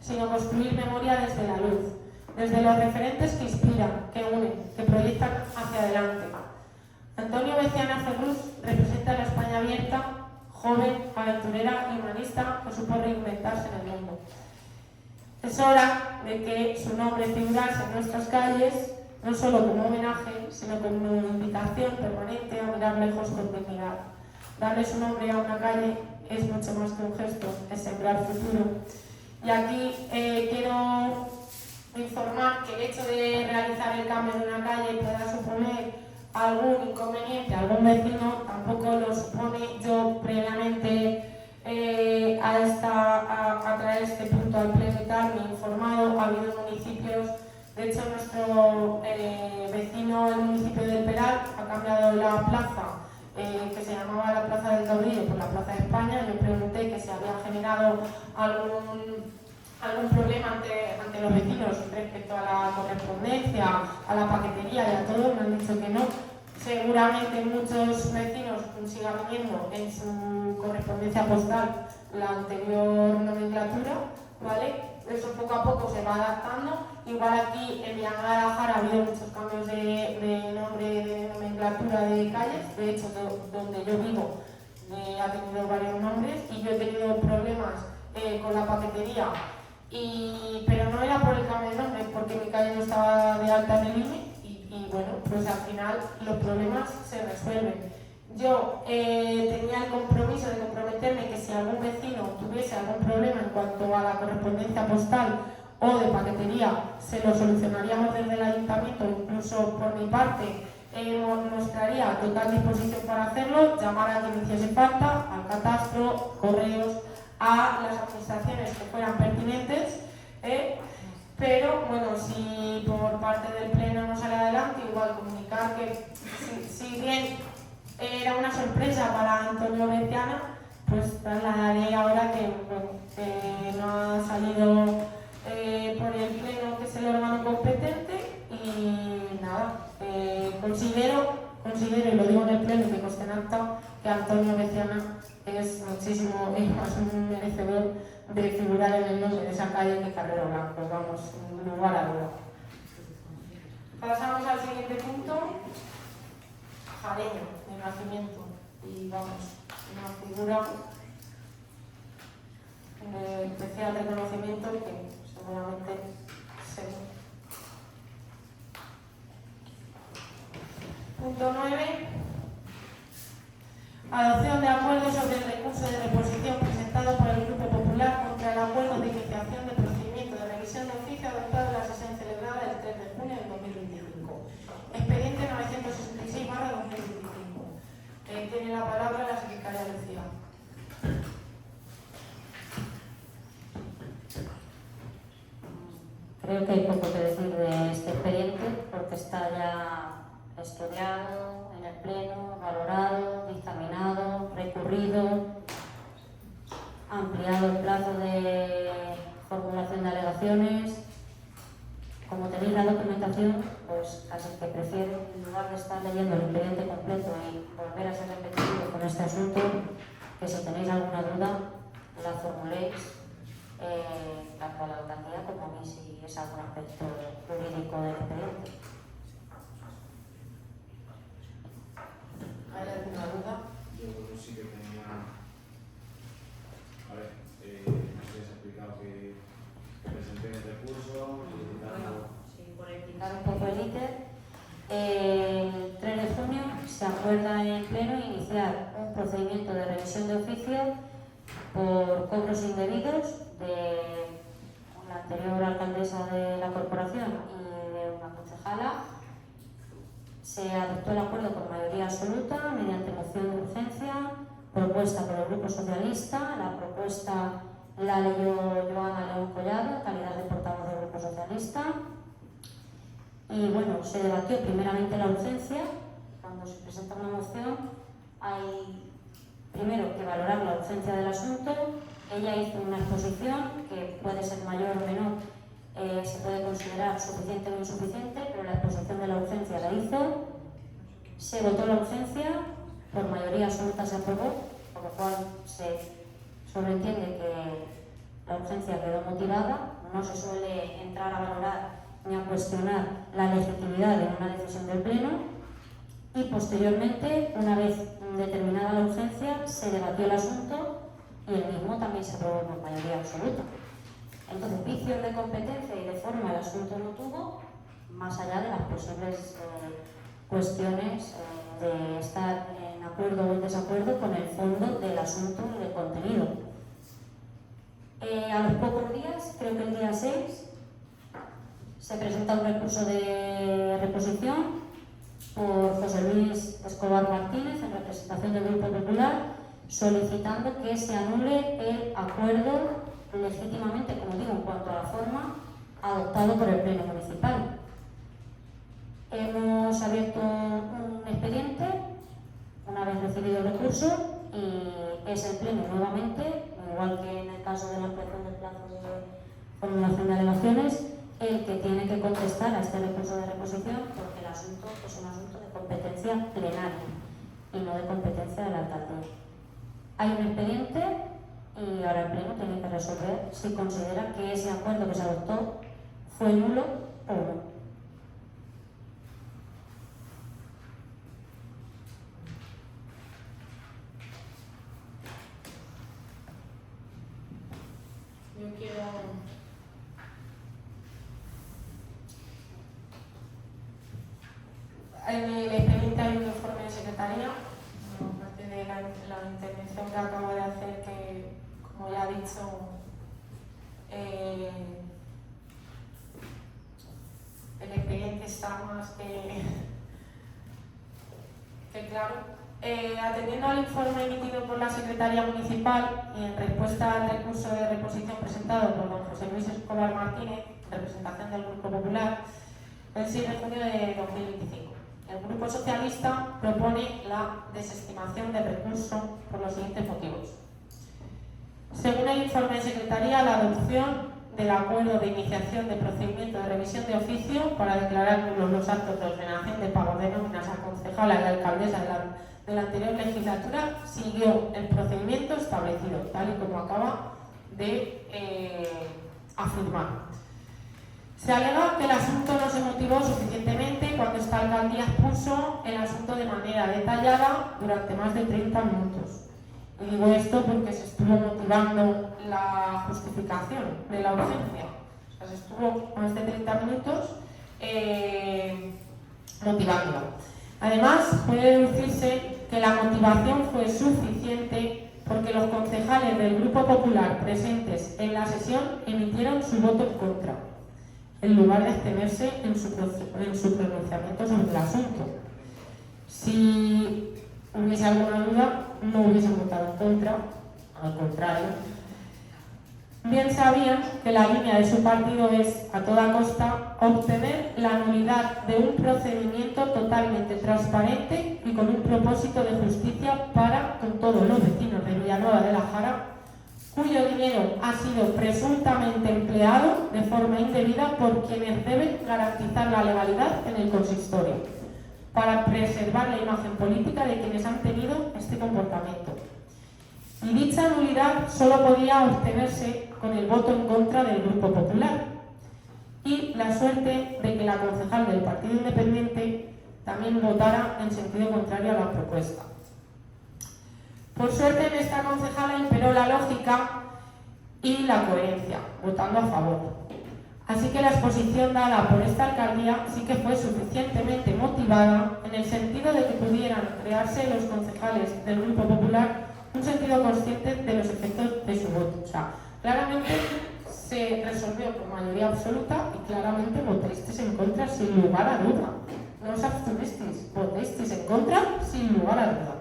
sino construir memoria desde la luz, desde los referentes que inspiran, que unen, que proyectan hacia adelante. Antonio Beciana Ferrus representa la España abierta, joven, aventurera y humanista que supo reinventarse en el mundo. Es hora de que su nombre figurase en nuestras calles, no solo como homenaje, sino como invitación permanente a mirar lejos con dignidad. Darle su nombre a una calle es mucho más que un gesto, es sembrar futuro. Y aquí quiero informar que el hecho de realizar el cambio de una calle pueda suponer algún inconveniente a algún vecino, tampoco lo supone. Yo previamente a traer este punto al pleno y tal, me he informado, ha habido municipios, de hecho nuestro vecino, el municipio del Peral, ha cambiado la plaza que se llamaba la Plaza del Cabrillo por la Plaza de España. Yo pregunté que si había generado algún problema ante los vecinos respecto a la correspondencia, a la paquetería y a todo. Me han dicho que no. Seguramente muchos vecinos sigan viendo en su correspondencia postal la anterior nomenclatura, ¿vale? Eso poco a poco se va adaptando. Igual aquí en Villanueva de la Jara ha habido muchos cambios de nombre, de nomenclatura de calles. De hecho, donde yo vivo ha tenido varios nombres y yo he tenido problemas con la paquetería. Pero no era por el cambio de nombre, porque mi calle no estaba de alta en el INE y bueno, pues al final los problemas se resuelven. Yo tenía el compromiso de comprometerme que si algún vecino tuviese algún problema en cuanto a la correspondencia postal o de paquetería, se lo solucionaríamos desde el ayuntamiento. Incluso por mi parte mostraría total disposición para hacerlo, llamar a quien hiciese falta, al catastro, correos, a las administraciones que fueran pertinentes, pero bueno, si por parte del pleno no sale adelante, igual comunicar que si bien era una sorpresa para Antonio Beciana, pues trasladaré ahora que no ha salido por el pleno, que es el órgano competente, y nada, considero, y lo digo en el pleno, que conste en acta, que Antonio Beciana es muchísimo más merecedor de figurar en el nombre de esa calle que Carrero Blanco, vamos, sin lugar a duda. Pasamos al siguiente punto, Jareño, de nacimiento, y vamos, una figura de especial reconocimiento que seguramente se... Punto 9. Adopción de acuerdo sobre el recurso de reposición presentado por el Grupo Popular contra el acuerdo de iniciación de procedimiento de revisión de oficio adoptado en la sesión celebrada el 3 de junio del 2025. Expediente 966/2025. Tiene la palabra la secretaria Lucía. Creo que hay poco que decir de este expediente porque está ya estudiado en el pleno, valorado, dictaminado, recurrido, ampliado el plazo de formulación de alegaciones. Como tenéis la documentación, pues casi que prefiero, en lugar de estar leyendo el expediente completo y volver a ser repetitivo con este asunto, que si tenéis alguna duda la formuléis tanto a la alcaldía como a mí si es algún aspecto jurídico del expediente. ¿Hay alguna duda? Yo sí que tenía... A ver, no sé si has explicado que presenté el recurso y Bueno, sí, por explicar un poco el íter, el 3 de junio se acuerda en pleno iniciar un procedimiento de revisión de oficio por cobros indebidos de la anterior alcaldesa de la corporación y de una concejala. Se adoptó el acuerdo por mayoría absoluta mediante moción de urgencia propuesta por el Grupo Socialista. La propuesta la leyó Joana León Collado, en calidad de portavoz del Grupo Socialista. Y bueno, se debatió primeramente la urgencia. Cuando se presenta una moción hay primero que valorar la urgencia del asunto. Ella hizo una exposición que puede ser mayor o menor, se puede considerar suficiente o insuficiente, pero la exposición de la urgencia la hizo. Se votó la urgencia, por mayoría absoluta se aprobó, por lo cual se sobreentiende que la urgencia quedó motivada. No se suele entrar a valorar ni a cuestionar la legitimidad de una decisión del Pleno. Y posteriormente, una vez determinada la urgencia, se debatió el asunto y el mismo también se aprobó por mayoría absoluta. Entonces, vicios de competencia y de forma el asunto no tuvo, más allá de las posibles cuestiones de estar en acuerdo o en desacuerdo con el fondo del asunto y del contenido. A los pocos días, creo que el día 6, se presenta un recurso de reposición por José Luis Escobar Martínez, en representación del Grupo Popular, solicitando que se anule el acuerdo legítimamente, como digo, en cuanto a la forma, adoptado por el Pleno Municipal. Hemos abierto un expediente una vez recibido el recurso y es el Pleno nuevamente, igual que en el caso de la ampliación del plazo de formulación de alegaciones, el que tiene que contestar a este recurso de reposición, porque el asunto es un asunto de competencia plenaria y no de competencia de la alcaldía. Hay un expediente y ahora el Pleno tiene que resolver si considera que ese acuerdo que se adoptó fue nulo o no. Yo quiero... En el expediente hay un informe de secretaría, aparte de la intervención que acabo de hacer, que, como ya he dicho, el expediente está más que claro. Atendiendo al informe emitido por la Secretaría Municipal y en respuesta al recurso de reposición presentado por don José Luis Escobar Martínez, representación del Grupo Popular, el 6 de junio de 2025. El Grupo Socialista propone la desestimación del recurso por los siguientes motivos. Según el informe de Secretaría, la adopción del acuerdo de iniciación de procedimiento de revisión de oficio para declarar nulos los actos de ordenación de pago de nóminas a concejala y alcaldesa de la anterior legislatura siguió el procedimiento establecido, tal y como acaba de afirmar. Se alega que el asunto no se motivó suficientemente cuando esta alcaldía expuso el asunto de manera detallada durante más de 30 minutos. Y digo esto porque se estuvo motivando la justificación de la urgencia. O sea, se estuvo más de 30 minutos motivándola. Además, puede deducirse que la motivación fue suficiente porque los concejales del Grupo Popular presentes en la sesión emitieron su voto en contra, en lugar de abstenerse en su pronunciamiento sobre el asunto. Si hubiese alguna duda, no hubiesen votado en contra, al contrario. Bien sabían que la línea de su partido es, a toda costa, obtener la nulidad de un procedimiento totalmente transparente y con un propósito de justicia para con todos los vecinos de Villanueva de la Jara, cuyo dinero ha sido presuntamente empleado de forma indebida por quienes deben garantizar la legalidad en el consistorio, para preservar la imagen política de quienes han tenido este comportamiento. Y dicha nulidad solo podía obtenerse con el voto en contra del Grupo Popular y la suerte de que la concejal del Partido Independiente también votara en sentido contrario a la propuesta. Por suerte, en esta concejala imperó la lógica y la coherencia, votando a favor. Así que la exposición dada por esta alcaldía sí que fue suficientemente motivada en el sentido de que pudieran crearse los concejales del Grupo Popular un sentido consciente de los efectos de su voto. O sea, claramente se resolvió por mayoría absoluta y claramente votasteis en contra sin lugar a duda. No os abstuvisteis, votasteis en contra sin lugar a duda.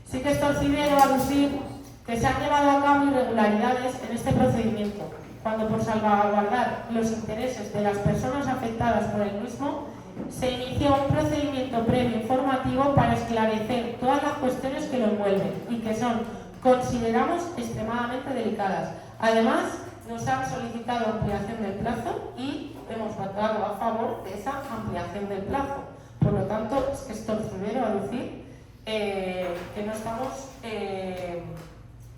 Sí que es considero aducir que se han llevado a cabo irregularidades en este procedimiento, cuando por salvaguardar los intereses de las personas afectadas por el mismo, se inició un procedimiento previo informativo para esclarecer todas las cuestiones que lo envuelven y que son, consideramos, extremadamente delicadas. Además, nos han solicitado ampliación del plazo y hemos votado a favor de esa ampliación del plazo. Por lo tanto, es que es torcidero a decir que no estamos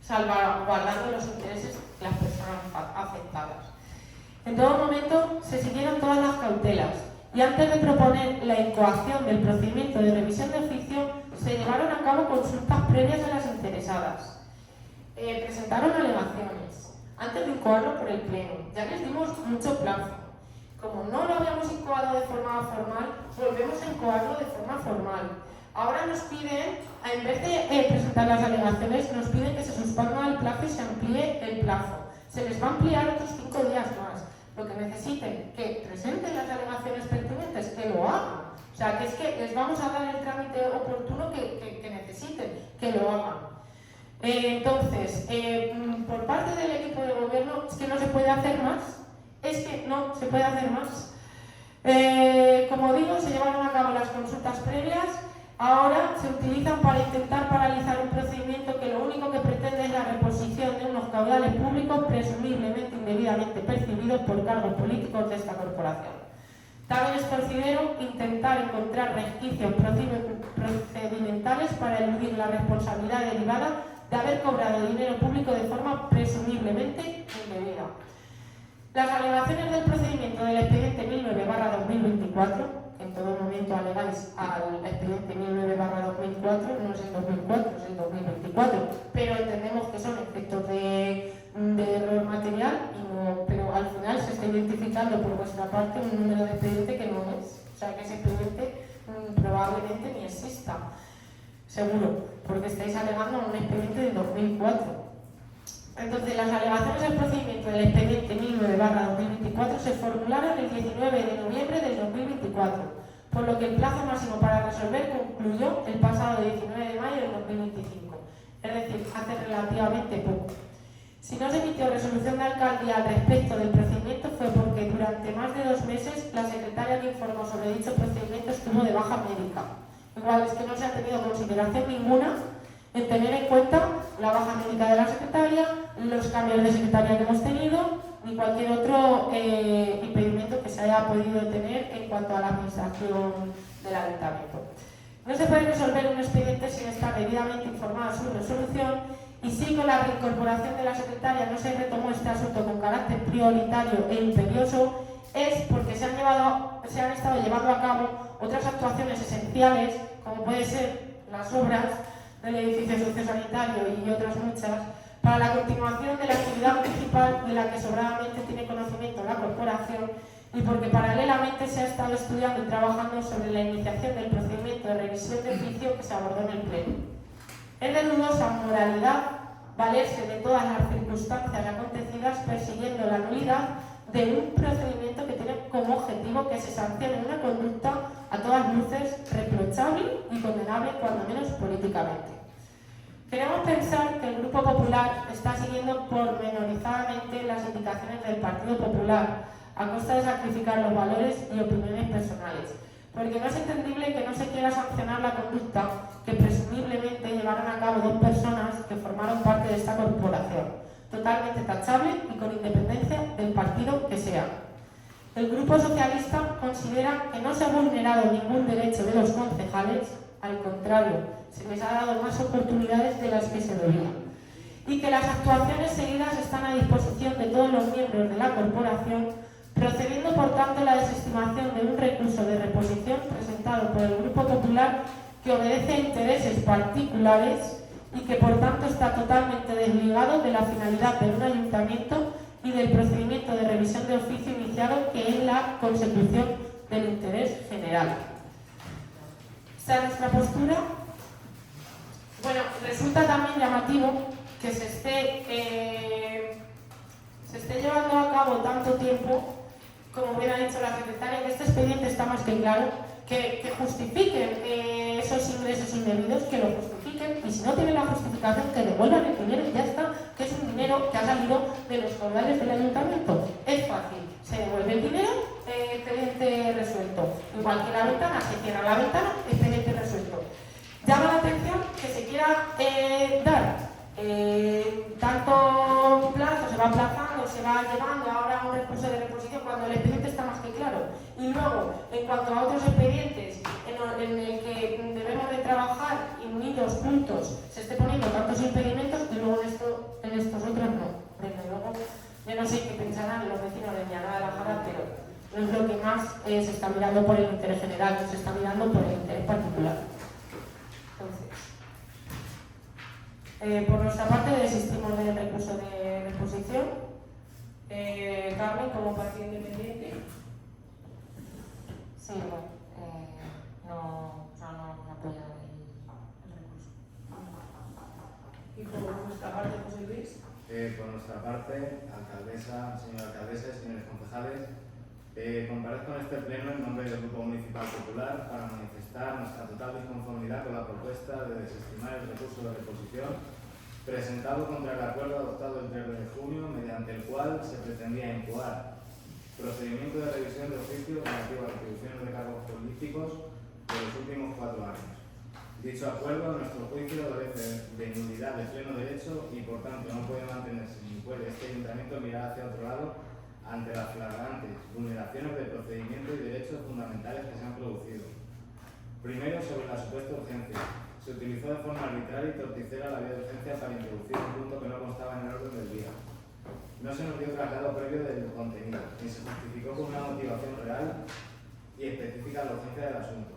salvaguardando los intereses de las personas afectadas. En todo momento se siguieron todas las cautelas y antes de proponer la incoación del procedimiento de revisión de oficio se llevaron a cabo consultas previas a las interesadas. Presentaron alegaciones antes de incoarlo por el Pleno. Ya les dimos mucho plazo. Como no lo habíamos incoado de forma formal, volvemos a incoarlo de forma formal. Ahora nos piden, en vez de presentar las alegaciones, nos piden que se suspenda el plazo y se amplíe el plazo. Se les va a ampliar otros 5 días más. Lo que necesiten, que presenten las alegaciones pertinentes, que lo hagan. O sea, que es que les vamos a dar el trámite oportuno que necesiten, que lo hagan. Entonces, por parte del equipo de gobierno, es que no se puede hacer más. Es que no se puede hacer más. Como digo, se llevaron a cabo las consultas previas. Ahora se utilizan para intentar paralizar un procedimiento que lo único que pretende es la reposición de unos caudales públicos presumiblemente indebidamente percibidos por cargos políticos de esta corporación. También es torcidero intentar encontrar resquicios procedimentales para eludir la responsabilidad derivada de haber cobrado dinero público de forma presumiblemente indebida. Las alegaciones del procedimiento del expediente 1009/2024, en todo momento alegáis al expediente 1009/2004, no es el 2004, es el 2024, pero entendemos que son efectos de error material, pero al final se está identificando por vuestra parte un número de expediente que no es, o sea que ese expediente probablemente ni exista, seguro, porque estáis alegando un expediente de 2004. Entonces, las alegaciones del procedimiento del expediente 1009/2024 se formularon el 19 de noviembre del 2024, por lo que el plazo máximo para resolver concluyó el pasado 19 de mayo del 2025, es decir, hace relativamente poco. Si no se emitió resolución de alcaldía al respecto del procedimiento fue porque durante más de 2 meses la secretaria que informó sobre dicho procedimiento estuvo de baja médica. Igual es que no se ha tenido consideración ninguna en tener en cuenta la baja médica de la secretaria, los cambios de secretaria que hemos tenido, ni cualquier otro impedimento que se haya podido tener en cuanto a la administración del ayuntamiento. No se puede resolver un expediente sin estar debidamente informada su resolución, y si con la reincorporación de la secretaria no se retomó este asunto con carácter prioritario e imperioso, es porque se han estado llevando a cabo otras actuaciones esenciales, como puede ser las obras del edificio sociosanitario y otras muchas, para la continuación de la actividad principal de la que sobradamente tiene conocimiento la corporación, y porque paralelamente se ha estado estudiando y trabajando sobre la iniciación del procedimiento de revisión de oficio que se abordó en el Pleno. Es de dudosa moralidad valerse de todas las circunstancias acontecidas persiguiendo la nulidad de un procedimiento que tiene como objetivo que se sancione una conducta a todas luces reprochable y condenable, cuando menos políticamente. Queremos pensar que el Grupo Popular está siguiendo pormenorizadamente las indicaciones del Partido Popular a costa de sacrificar los valores y opiniones personales, porque no es entendible que no se quiera sancionar la conducta que presumiblemente llevaron a cabo 2 personas que formaron parte de esta corporación, totalmente tachable y con independencia del partido que sea. El Grupo Socialista considera que no se ha vulnerado ningún derecho de los concejales, al contrario, se les ha dado más oportunidades de las que se debían, y que las actuaciones seguidas están a disposición de todos los miembros de la corporación, procediendo por tanto a la desestimación de un recurso de reposición presentado por el Grupo Popular que obedece a intereses particulares y que por tanto está totalmente desligado de la finalidad de un ayuntamiento y del procedimiento de revisión de oficio iniciado, que es la consecución del interés general. Esa es nuestra postura. Bueno, resulta también llamativo que se esté llevando a cabo tanto tiempo, como bien ha dicho la secretaria, que este expediente está más que claro, que justifiquen esos ingresos indebidos, que lo justifiquen, y si no tienen la justificación, que devuelvan el dinero y ya está, que es un dinero que ha salido de los caudales del ayuntamiento. Es fácil, se devuelve el dinero, expediente resuelto. Igual que la ventana, se cierra la ventana, expediente resuelto. Llama la atención que se quiera dar tanto plazo, se va aplazando, se va llevando ahora a un recurso de reposición cuando el expediente está más que claro. Y luego, en cuanto a otros expedientes en el que debemos de trabajar y unidos juntos se esté poniendo tantos impedimentos y luego en estos otros no. Desde luego, yo no sé qué pensarán los vecinos de Llanada de la Jara, pero no es lo que más se está mirando por el interés general, no se está mirando por el interés particular. Entonces, por nuestra parte desistimos del recurso de reposición. Carmen, como partido independiente. Sí, bueno, no apoya el recurso. Y por nuestra parte, José Luis. Por nuestra parte, señora alcaldesa y señores concejales, comparezco en este pleno en nombre del Grupo Municipal Popular para manifestar nuestra total disconformidad con la propuesta de desestimar el recurso de reposición presentado contra el acuerdo adoptado el 3 de junio, mediante el cual se pretendía incoar procedimiento de revisión de oficio relativo a atribuciones de cargos políticos de los últimos 4 años. Dicho acuerdo, a nuestro juicio, adolece de nulidad de pleno derecho y, por tanto, no puede mantenerse ni puede este ayuntamiento mirar hacia otro lado ante las flagrantes vulneraciones de procedimientos y derechos fundamentales que se han producido. Primero, sobre la supuesta urgencia. Se utilizó de forma arbitraria y torticera la vía de urgencia para introducir un punto que no constaba en el orden del día. No se nos dio traslado previo del contenido, ni se justificó con una motivación real y específica la urgencia del asunto.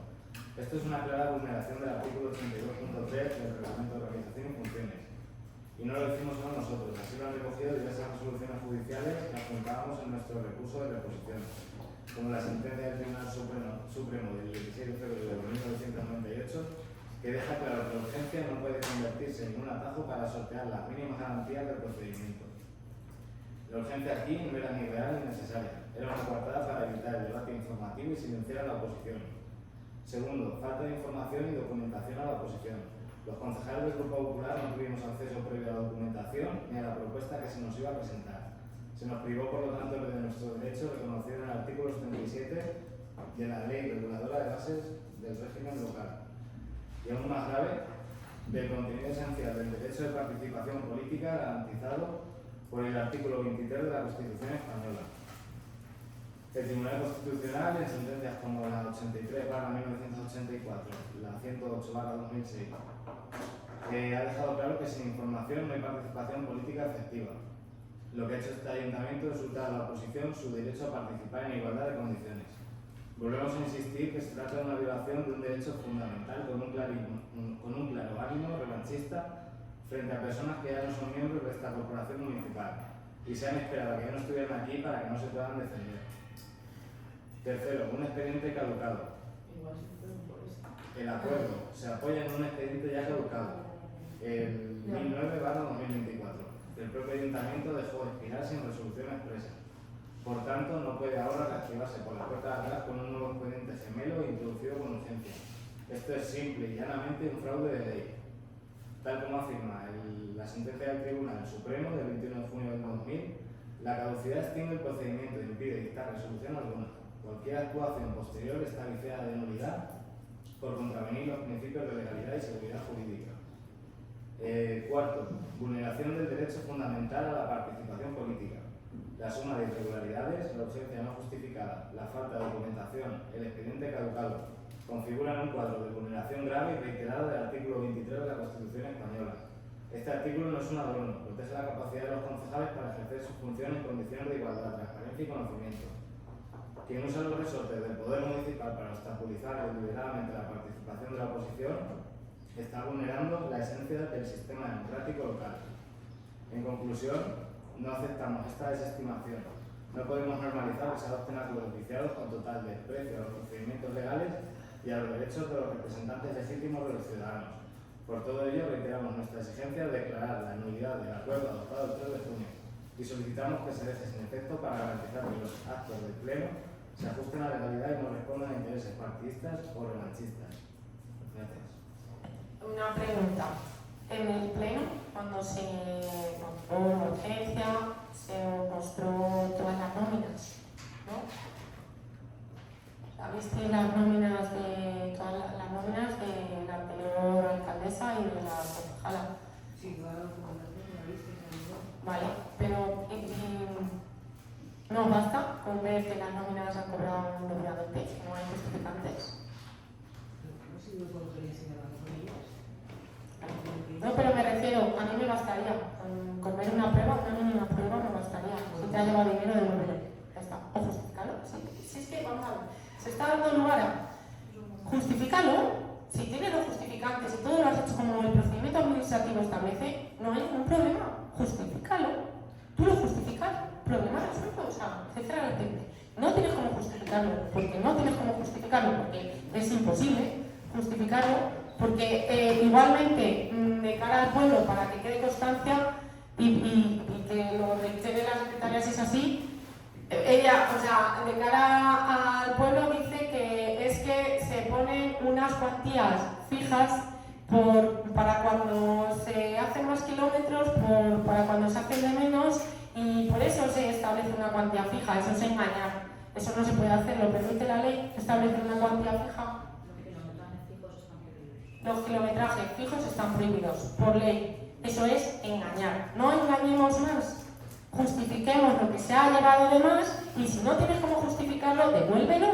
Esto es una clara vulneración del artículo 32.3 del Reglamento de Organización y Funciones. Y no lo decimos solo nosotros, así lo han recogido diversas resoluciones judiciales que apuntábamos en nuestro recurso de reposición, como la sentencia del Tribunal Supremo del 16 de febrero de 1998, que deja claro que la urgencia no puede convertirse en un atajo para sortear las mínimas garantías del procedimiento. La urgencia aquí no era ni real ni necesaria, era una coartada para evitar el debate informativo y silenciar a la oposición. Segundo, falta de información y documentación a la oposición. Los concejales del Grupo Popular no tuvimos acceso previo a la documentación ni a la propuesta que se nos iba a presentar. Se nos privó, por lo tanto, de nuestro derecho reconocido en el artículo 77 de la Ley Reguladora de Bases del Régimen Local. Y aún más grave, del contenido esencial del derecho de participación política garantizado por el artículo 23 de la Constitución Española. El Tribunal Constitucional, en sentencias como la 83/1984, la 108/2006, ha dejado claro que sin información no hay participación política efectiva. Lo que ha hecho este ayuntamiento es hurtar a la oposición su derecho a participar en igualdad de condiciones. Volvemos a insistir que se trata de una violación de un derecho fundamental con un claro ánimo revanchista frente a personas que ya no son miembros de esta corporación municipal y se han esperado a que ya no estuvieran aquí para que no se puedan defender. Tercero, un expediente caducado. El acuerdo se apoya en un expediente ya caducado, el 1009/2024. El propio ayuntamiento dejó de expirar sin resolución expresa. Por tanto, no puede ahora reactivarse por la puerta de atrás con un nuevo expediente gemelo introducido con urgencia. Esto es simple y llanamente un fraude de ley. Tal como afirma la sentencia del Tribunal Supremo del 21 de junio del 2000, la caducidad extingue el procedimiento y impide dictar resolución alguna. Cualquier actuación posterior está viciada de nulidad por contravenir los principios de legalidad y seguridad jurídica. Cuarto, vulneración del derecho fundamental a la participación política. La suma de irregularidades, la ausencia no justificada, la falta de documentación, el expediente caducado, configuran un cuadro de vulneración grave y reiterada del artículo 23 de la Constitución Española. Este artículo no es un adorno, protege la capacidad de los concejales para ejercer sus funciones en condiciones de igualdad, transparencia y conocimiento. Quien usa los resortes del poder municipal para obstaculizar deliberadamente la participación de la oposición está vulnerando la esencia del sistema democrático local. En conclusión, no aceptamos esta desestimación. No podemos normalizar que se adopten acuerdos viciados con total desprecio a los procedimientos legales y a los derechos de los representantes legítimos de los ciudadanos. Por todo ello, reiteramos nuestra exigencia de declarar la nulidad del acuerdo adoptado el 3 de junio y solicitamos que se deje sin efecto para garantizar que los actos del Pleno se ajusten a la legalidad y no respondan a intereses partidistas o revanchistas. Gracias. Una pregunta. En el Pleno cuando se mostró la urgencia, se mostró todas las nóminas, ¿no? ¿Viste las nóminas de todas las nóminas de la anterior alcaldesa y de la concejala? Sí, claro, la viste, Vale, pero no basta con ver que las nóminas han cobrado indebidamente, no hay justificantes. no sé por qué le enseñaban con ellos. No, pero me refiero, a mí me bastaría, con ver una prueba, una mínima prueba me bastaría. Si te ha llevado dinero, devuélvelo. Ya está. O justifícalo. Si es que, vamos a ver, se está dando lugar a justifícalo. Si tienes los justificantes y todo lo has hecho como el procedimiento administrativo establece, no hay ningún problema. Justifícalo. Tú lo justificas, problema resuelto, o sea, etcétera, etcétera. No tienes cómo justificarlo, porque no tienes cómo justificarlo, porque es imposible justificarlo. Porque igualmente, de cara al pueblo, para que quede constancia y que lo reitere la secretaria si es así, ella, o sea, de cara al pueblo dice que es que se ponen unas cuantías fijas para cuando se hacen más kilómetros, para cuando se hacen de menos, y por eso se establece una cuantía fija. Eso es engañar, eso no se puede hacer, lo permite la ley, establecer una cuantía fija. Los kilometrajes fijos están prohibidos por ley. Eso es engañar. No engañemos más. Justifiquemos lo que se ha llevado de más y si no tienes cómo justificarlo, devuélvelo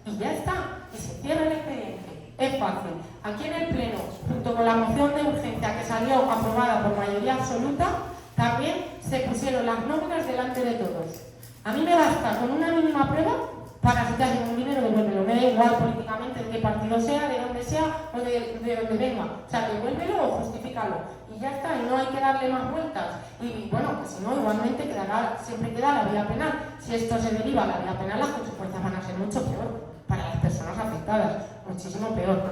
y ya está. Y se cierra el expediente. Es fácil. Aquí en el Pleno, junto con la moción de urgencia que salió aprobada por mayoría absoluta, también se pusieron las nóminas delante de todos. A mí me basta con una mínima prueba para si te hacen un dinero, devuélvelo. Me da igual políticamente de qué partido sea, de dónde sea o de dónde venga. O sea, devuélvelo o justifícalo. Y ya está, y no hay que darle más vueltas. Y bueno, que si no, igualmente siempre queda la vía penal. Si esto se deriva a la vía penal, las consecuencias van a ser mucho peor para las personas afectadas, muchísimo peor.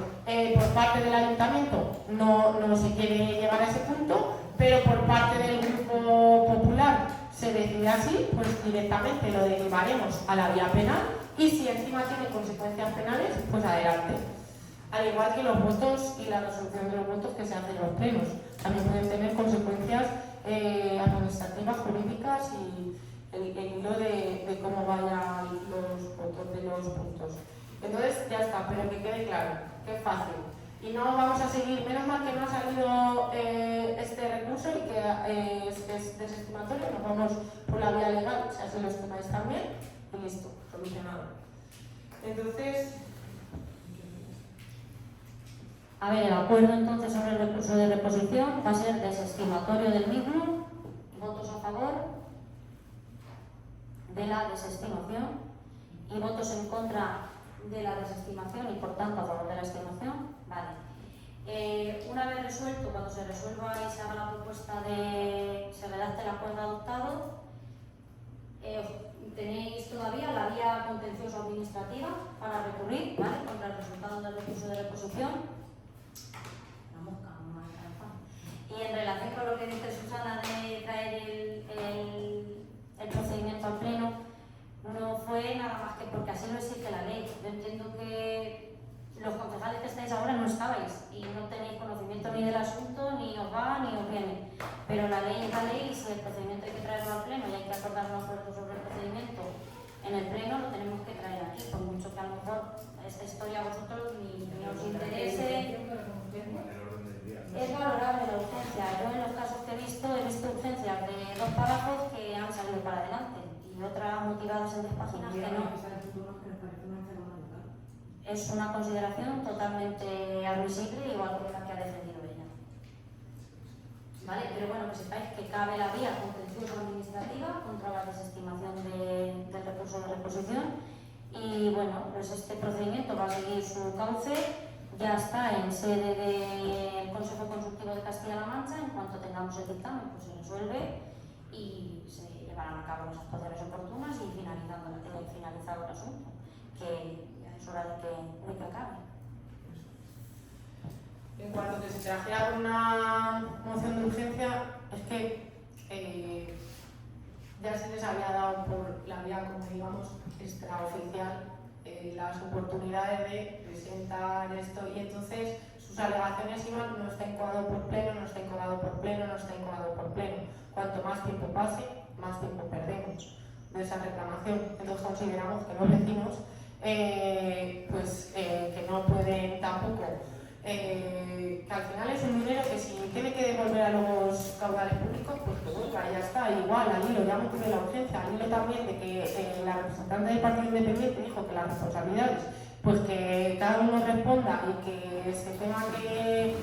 Por parte del ayuntamiento no se quiere llevar a ese punto, pero por parte del Grupo Popular se decide así, pues directamente lo derivaremos a la vía penal y si encima tiene consecuencias penales, pues adelante. Al igual que los votos y la resolución de los votos que se hacen en los plenos. También pueden tener consecuencias administrativas, jurídicas y el hilo de cómo vayan los votos de los puntos. Entonces ya está, pero que quede claro, que es fácil. Y no vamos a seguir, menos mal que no ha salido este recurso y que es desestimatorio, nos vamos por la vía legal, o sea, si lo estimáis también, y listo, solucionado. Entonces, a ver, el acuerdo entonces sobre el recurso de reposición va a ser desestimatorio del mismo. Votos a favor de la desestimación y votos en contra de la desestimación y por tanto a favor de la estimación. Vale. Una vez resuelto, cuando se resuelva y se haga la propuesta se redacte el acuerdo adoptado, tenéis todavía la vía contencioso administrativa para recurrir, ¿vale?, contra el resultado del recurso de reposición. Y en relación con lo que dice Susana de traer el procedimiento al pleno, no fue nada más que porque así lo exige la ley. Yo entiendo que los concejales que estáis ahora no estabais y no tenéis conocimiento ni del asunto, ni os va ni os viene. Pero la ley es la ley y si el procedimiento hay que traerlo al pleno y hay que acordar un acuerdo sobre el procedimiento en el pleno, lo tenemos que traer aquí, por mucho que a lo mejor esta historia a vosotros ni os interese. Es valorable la urgencia. Yo en los casos que he visto urgencias de 2 párrafos que han salido para adelante y otras motivadas en 10 páginas que no. Es una consideración totalmente admisible, igual que la que ha defendido ella. ¿Vale? Pero bueno, que sepáis que cabe la vía contencioso administrativa contra la desestimación del recurso de reposición y bueno, pues este procedimiento va a seguir su cauce. Ya está en sede del Consejo Consultivo de Castilla-La Mancha. En cuanto tengamos el dictamen, pues se resuelve y se llevarán a cabo las actuaciones oportunas y finalizado el asunto, que ya es hora de que acabe. En cuanto que se trajera una moción de urgencia, es que ya se les había dado por la vía, como digamos, extraoficial las oportunidades de presentar esto y entonces sus alegaciones iban, no está incoado por pleno, no está incoado por pleno, no está incoado por pleno. Cuanto más tiempo pase, más tiempo perdemos de esa reclamación. Entonces consideramos que los vecinos que no pueden tampoco, que al final es un dinero que si tiene que devolver a los caudales públicos, pues que vuelva, ya está. Igual al hilo, ya motivé la urgencia, al hilo también de que la representante del Partido Independiente dijo que las responsabilidades, pues que cada uno responda y que se tenga que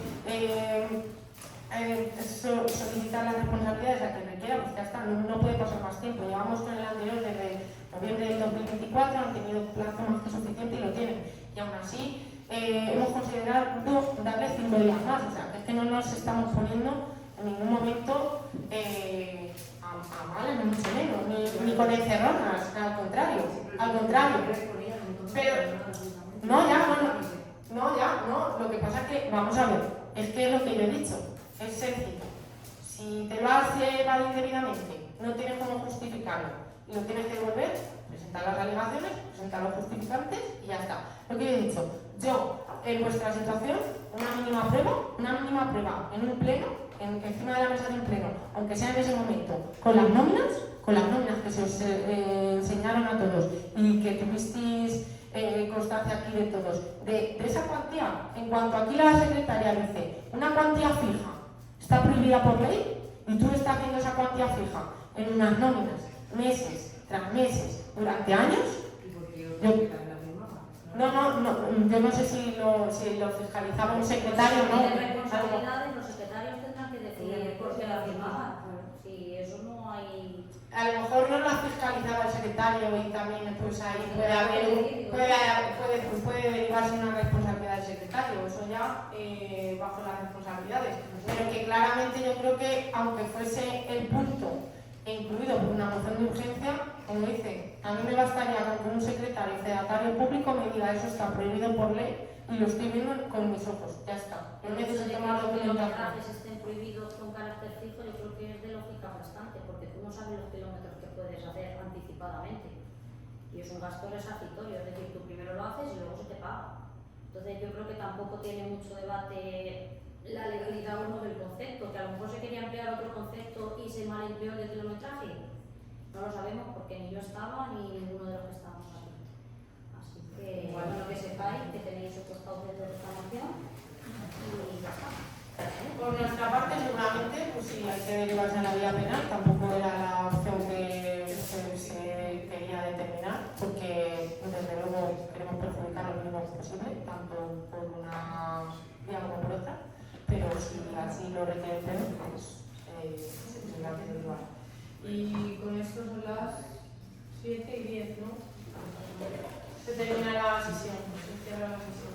solicitar las responsabilidades a quien requiera, pues ya está, no puede pasar más tiempo. Llevamos con el anterior desde noviembre del 2024, han tenido plazo más que suficiente y lo tienen. Y aún así, hemos considerado darle 5 días más, o sea, que es que no nos estamos poniendo en ningún momento a mal, ni mucho menos, ni con encerronas, al contrario. Pero, no, lo que pasa es que, vamos a ver, es que es lo que yo he dicho, es sencillo. Si te lo has llevado indebidamente, no tienes cómo justificarlo y lo tienes que devolver, presentar las alegaciones, presentar los justificantes y ya está. Lo que yo he dicho, yo, en vuestra situación, una mínima prueba en un pleno, encima de la mesa de un pleno, aunque sea en ese momento, con las nóminas que se os enseñaron a todos y que tuvisteis constancia aquí de todos, de esa cuantía, en cuanto aquí la secretaria dice, una cuantía fija está prohibida por ley y tú estás haciendo esa cuantía fija en unas nóminas, meses tras meses, durante años. Yo no sé si lo fiscalizaba un secretario o no. Responsabilidades, los secretarios tendrán que decidir por qué la firmaban. Si eso no hay. A lo mejor no la fiscalizaba el secretario y también pues ahí puede derivarse una responsabilidad del secretario, eso ya bajo las responsabilidades. Pero que claramente yo creo que aunque fuese el punto incluido por una moción de urgencia, como dice, a mí me bastaría con que un secretario fedatario público me diga eso está prohibido por ley y lo estoy viendo con mis ojos, ya está. No necesito más documentación. Los metrajes estén prohibidos con carácter fijo, yo creo que es de lógica bastante, porque tú no sabes los kilómetros que puedes hacer anticipadamente y es un gasto resarcitorio, es decir, tú primero lo haces y luego se te paga. Entonces yo creo que tampoco tiene mucho debate la legalidad o no del concepto, que a lo mejor se quería emplear otro concepto y se malempleó el kilometraje. No lo sabemos porque ni yo estaba ni ninguno de los que estábamos aquí. Así que, bueno, que sepáis que tenéis otros cauces de reclamación y ya está. Por nuestra parte, seguramente, pues si hay que derivarse a la vía penal, tampoco era la opción que se quería determinar, porque desde luego queremos perjudicar lo mínimo posible, tanto por una vía como por otra. Pero si así lo requiere el pleno, pues se va a derivar. Y con esto son las 7:10, ¿no? Se termina la sesión, se cierra la sesión.